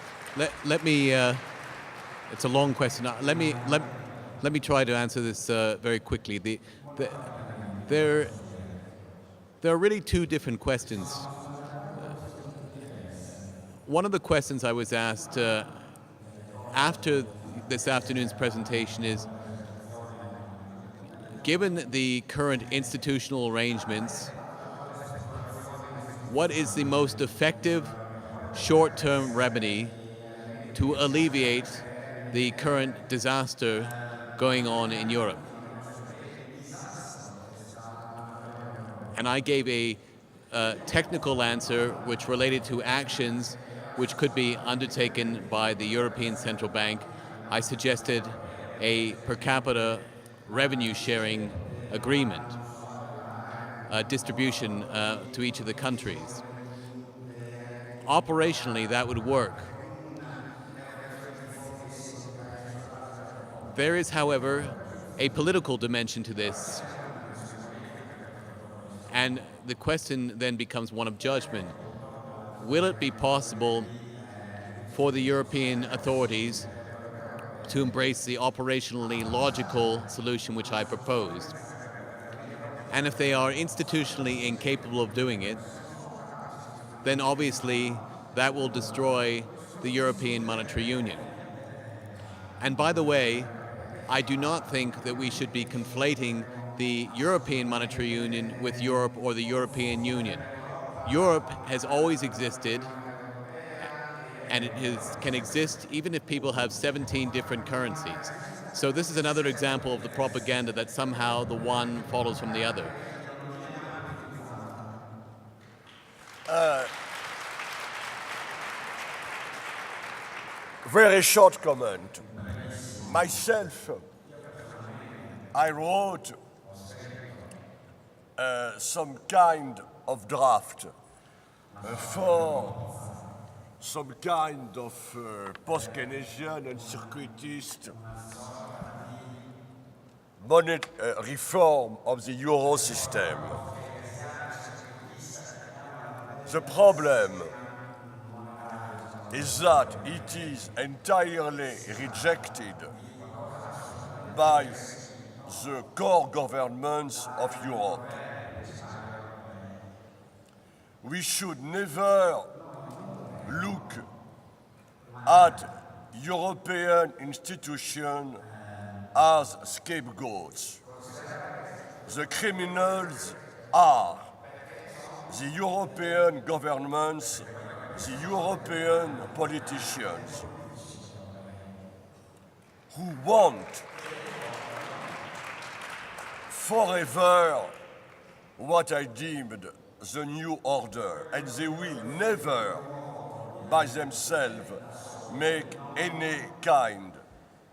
let me, it's a long question. Let me try to answer this very quickly. There are really two different questions. One of the questions I was asked after this afternoon's presentation is, given the current institutional arrangements, what is the most effective short-term remedy to alleviate the current disaster going on in Europe? And I gave a technical answer which related to actions which could be undertaken by the European Central Bank. I suggested a per capita revenue sharing agreement, distribution to each of the countries. Operationally, that would work. There is, however, a political dimension to this. And the question then becomes one of judgment. Will it be possible for the European authorities to embrace the operationally logical solution which I proposed? And if they are institutionally incapable of doing it, then obviously that will destroy the European Monetary Union. And by the way, I do not think that we should be conflating the European Monetary Union with Europe or the European Union. Europe has always existed, and it can exist even if people have 17 different currencies. So this is another example of the propaganda that somehow the one follows from the other. Very short comment. Myself, I wrote some kind of draft for some kind of post-Keynesian and circuitist reform of the euro system. The problem is that it is entirely rejected by the core governments of Europe. We should never look at European institutions as scapegoats. The criminals are the European governments, the European politicians who want forever what I deemed the new order, and they will never by themselves make any kind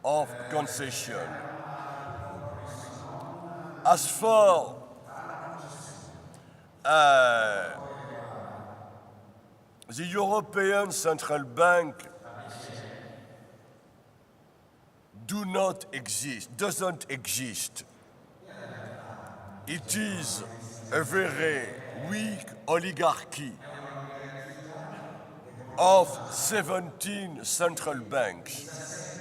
of concession. As for the European Central Bank doesn't exist. It is a very weak oligarchy of 17 central banks,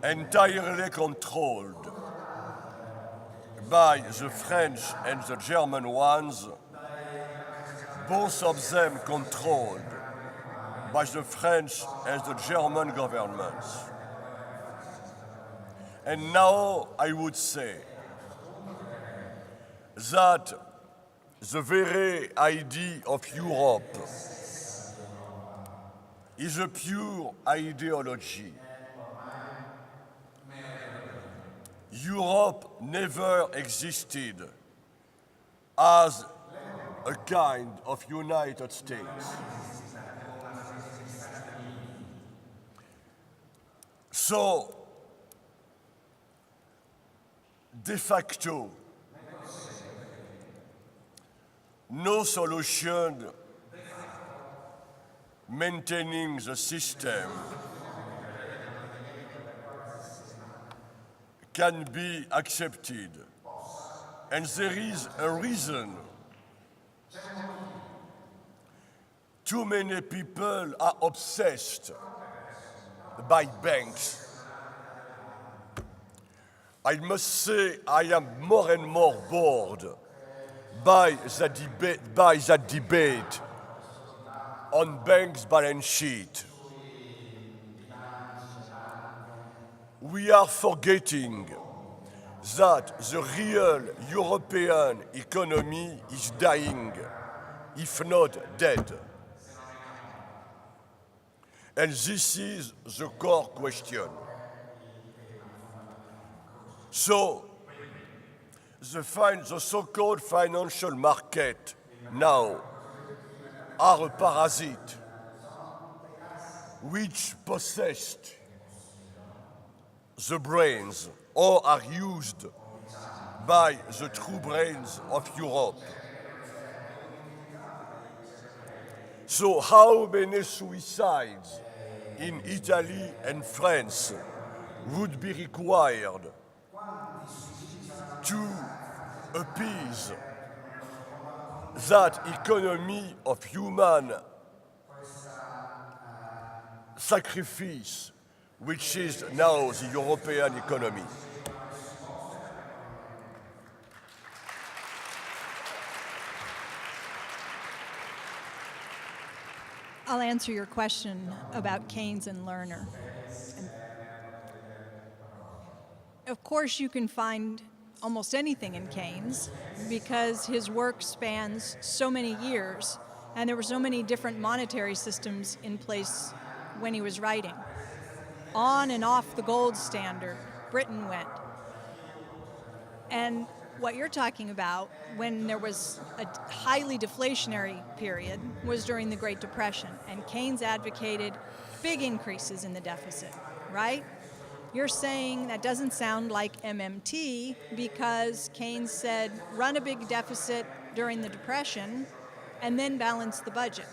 entirely controlled by the French and the German ones, both of them controlled by the French and the German governments. And now I would say that the very idea of Europe is a pure ideology. Europe never existed as a kind of United States. So, de facto, no solution maintaining the system can be accepted. And there is a reason. Too many people are obsessed by banks. I must say I am more and more bored by that debate on banks' balance sheet. We are forgetting that the real European economy is dying, if not dead. And this is the core question. So, the so-called financial market now are a parasite which possessed the brains or are used by the true brains of Europe. So how many suicides in Italy and France would be required to appease that economy of human sacrifice, which is now the European economy? I'll answer your question about Keynes and Lerner. Of course, you can find almost anything in Keynes because his work spans so many years and there were so many different monetary systems in place when he was writing. On and off the gold standard, Britain went. And what you're talking about, when there was a highly deflationary period, was during the Great Depression. And Keynes advocated big increases in the deficit, right? You're saying that doesn't sound like MMT because Keynes said run a big deficit during the Depression and then balance the budget.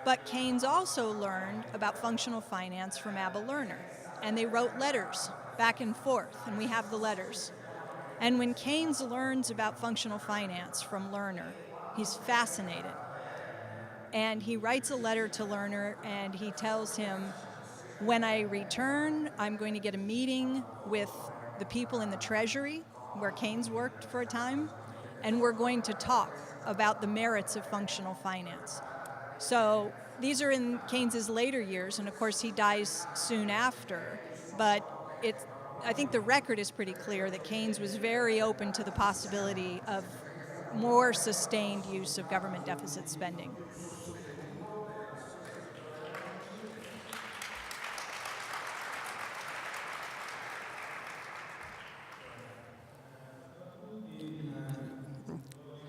But Keynes also learned about functional finance from Abba Lerner, and they wrote letters back and forth, and we have the letters. And when Keynes learns about functional finance from Lerner, he's fascinated. And he writes a letter to Lerner, and he tells him, when I return, I'm going to get a meeting with the people in the Treasury, where Keynes worked for a time, and we're going to talk about the merits of functional finance. So these are in Keynes's later years, and of course he dies soon after, but I think the record is pretty clear that Keynes was very open to the possibility of more sustained use of government deficit spending.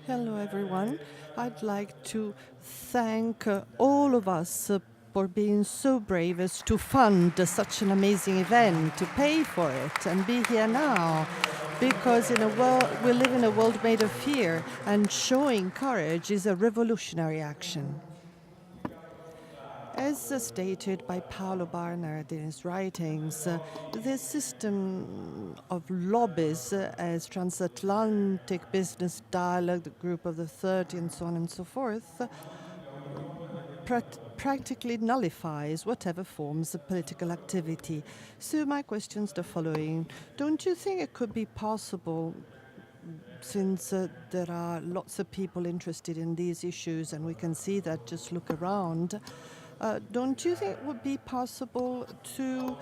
Hello, everyone. I'd like to thank all of us for being so brave as to fund such an amazing event, to pay for it, and be here now. Because we live in a world made of fear, and showing courage is a revolutionary action. As stated by Paolo Barnard in his writings, this system of lobbies as transatlantic business dialogue, the Group of the 30, and so on and so forth, practically nullifies whatever forms of political activity. So my question's the following. Don't you think it could be possible, since there are lots of people interested in these issues, and we can see that, just look around, don't you think it would be possible to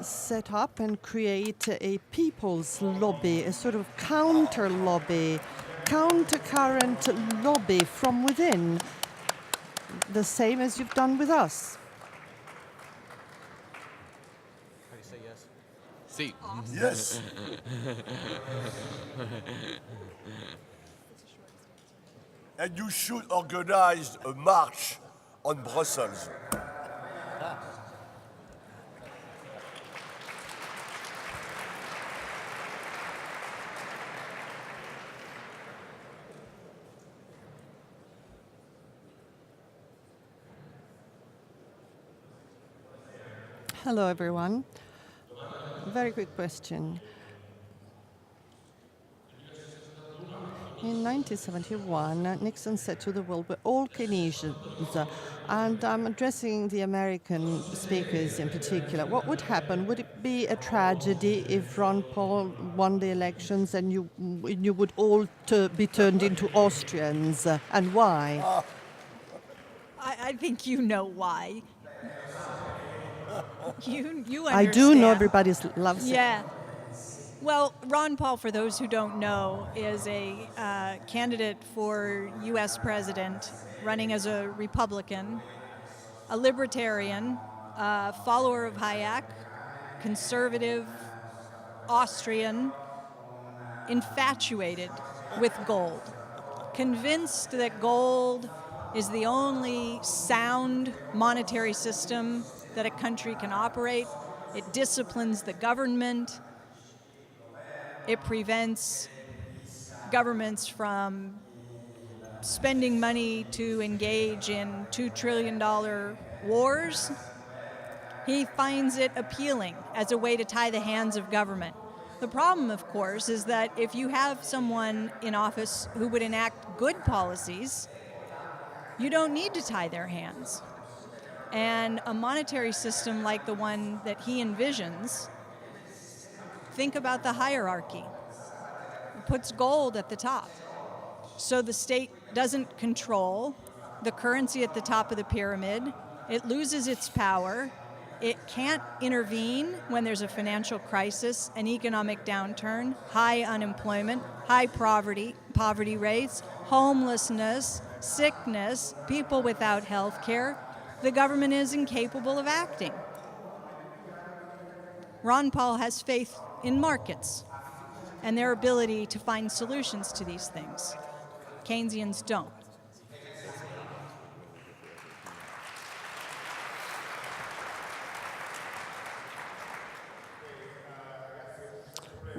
set up and create a people's lobby, a sort of counter lobby, countercurrent lobby from within, the same as you've done with us? How do you say yes? See. Yes. And you should organize a march on Brussels. Hello, everyone. Very quick question. In 1971, Nixon said to the world, we're all Keynesians, and I'm addressing the American speakers in particular. What would happen? Would it be a tragedy if Ron Paul won the elections and you would all be turned into Austrians? And why? I think you know why. You understand. I do know everybody loves it. Yeah. Well, Ron Paul, for those who don't know, is a candidate for U.S. president, running as a Republican, a libertarian, follower of Hayek, conservative, Austrian, infatuated with gold, convinced that gold is the only sound monetary system that a country can operate. It disciplines the government. It prevents governments from spending money to engage in $2 trillion wars. He finds it appealing as a way to tie the hands of government. The problem, of course, is that if you have someone in office who would enact good policies, you don't need to tie their hands. And a monetary system like the one that he envisions, think about the hierarchy. It puts gold at the top. So the state doesn't control the currency at the top of the pyramid. It loses its power. It can't intervene when there's a financial crisis, an economic downturn, high unemployment, high poverty rates, homelessness, sickness, people without health care. The government is incapable of acting. Ron Paul has faith in markets and their ability to find solutions to these things. Keynesians don't.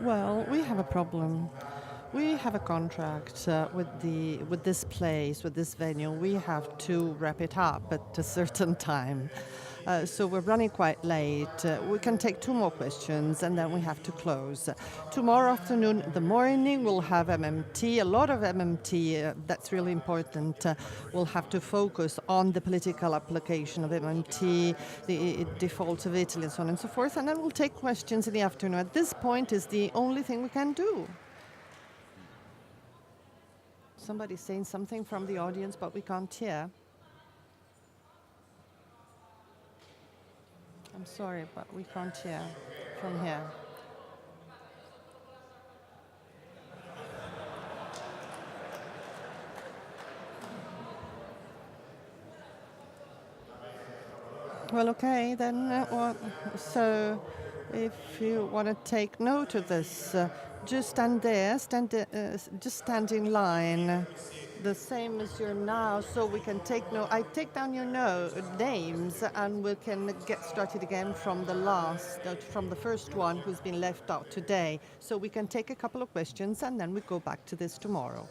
Well, we have a problem. We have a contract with this place, with this venue. We have to wrap it up at a certain time. So we're running quite late. We can take 2 more questions and then we have to close. Tomorrow afternoon, in the morning, we'll have MMT, a lot of MMT. That's really important. We'll have to focus on the political application of MMT, the default of Italy, and so on and so forth. And then we'll take questions in the afternoon. At this point is the only thing we can do. Somebody's saying something from the audience, but we can't hear. I'm sorry, but we can't hear from here. Well, okay, then, so if you want to take note of this, just stand there, just stand in line, the same as you're now, so we can take note. I take down your names, and we can get started again from from the first one who's been left out today. So we can take a couple of questions, and then we go back to this tomorrow.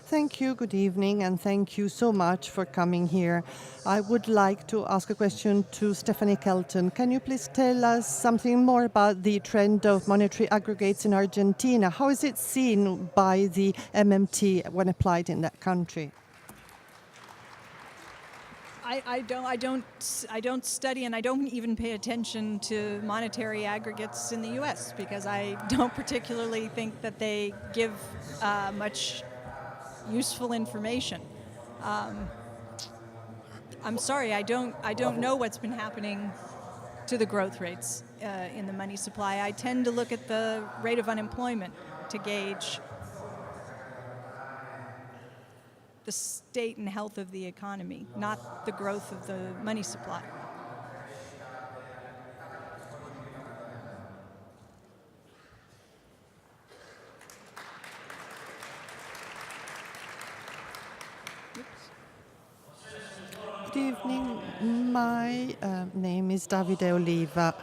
Thank you, good evening, and thank you so much for coming here. I would like to ask a question to Stephanie Kelton. Can you please tell us something more about the trend of monetary aggregates in Argentina? How is it seen by the MMT when applied in that country? I don't study, and I don't even pay attention to monetary aggregates in the U.S. because I don't particularly think that they give much useful information. I'm sorry, I don't know what's been happening to the growth rates in the money supply. I tend to look at the rate of unemployment to gauge the state and health of the economy, not the growth of the money supply. Good evening. My name is Davide Oliva.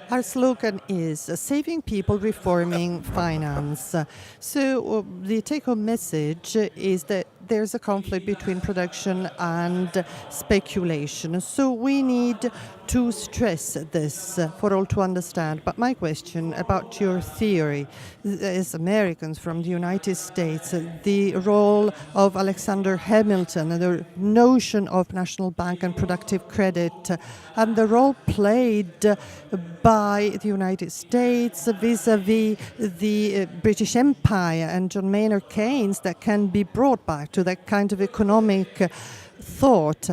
Our slogan is saving people, reforming finance. So the take-home message is that there's a conflict between production and speculation. So we need to stress this for all to understand. But my question about your theory, as Americans from the United States, the role of Alexander Hamilton, the notion of national bank and productive credit, and the role played by the United States vis-à-vis the British Empire and John Maynard Keynes that can be brought back to that kind of economic thought.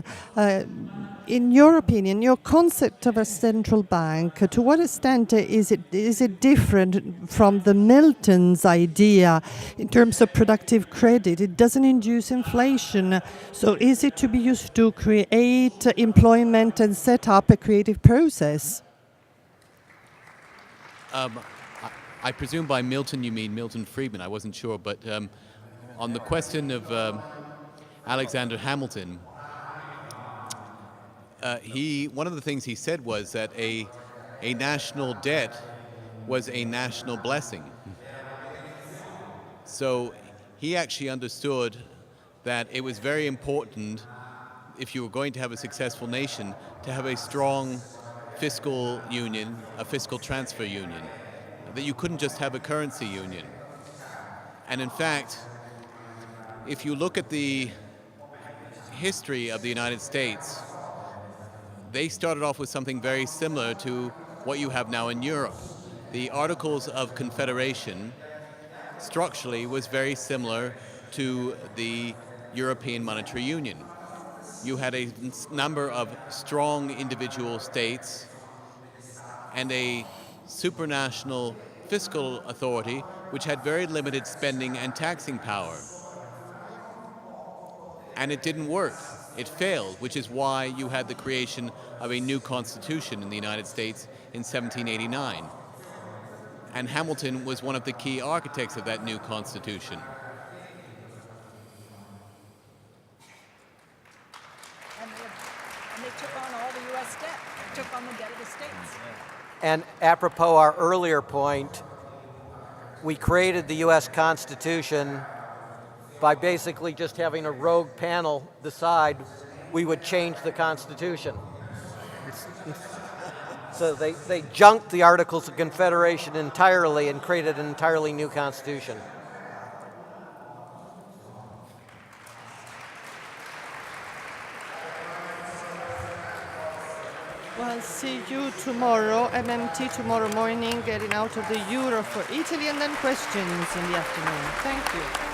In your opinion, your concept of a central bank, to what extent is it different from the Milton's idea in terms of productive credit? It doesn't induce inflation. So is it to be used to create employment and set up a creative process? I presume by Milton you mean Milton Friedman. I wasn't sure, but on the question of Alexander Hamilton, one of the things he said was that a national debt was a national blessing. So he actually understood that it was very important, if you were going to have a successful nation, to have a strong fiscal union, a fiscal transfer union, that you couldn't just have a currency union. And in fact, if you look at the history of the United States, they started off with something very similar to what you have now in Europe. The Articles of Confederation structurally was very similar to the European Monetary Union. You had a number of strong individual states and a supranational fiscal authority which had very limited spending and taxing power. And it didn't work. It failed, which is why you had the creation of a new constitution in the United States in 1789. And Hamilton was one of the key architects of that new constitution. And they took on all the U.S. debt, took on the debt of the states. And apropos our earlier point, we created the U.S. Constitution by basically just having a rogue panel decide we would change the Constitution. So they junked the Articles of Confederation entirely and created an entirely new Constitution. Well, see you tomorrow, MMT tomorrow morning, getting out of the Euro for Italy, and then questions in the afternoon. Thank you.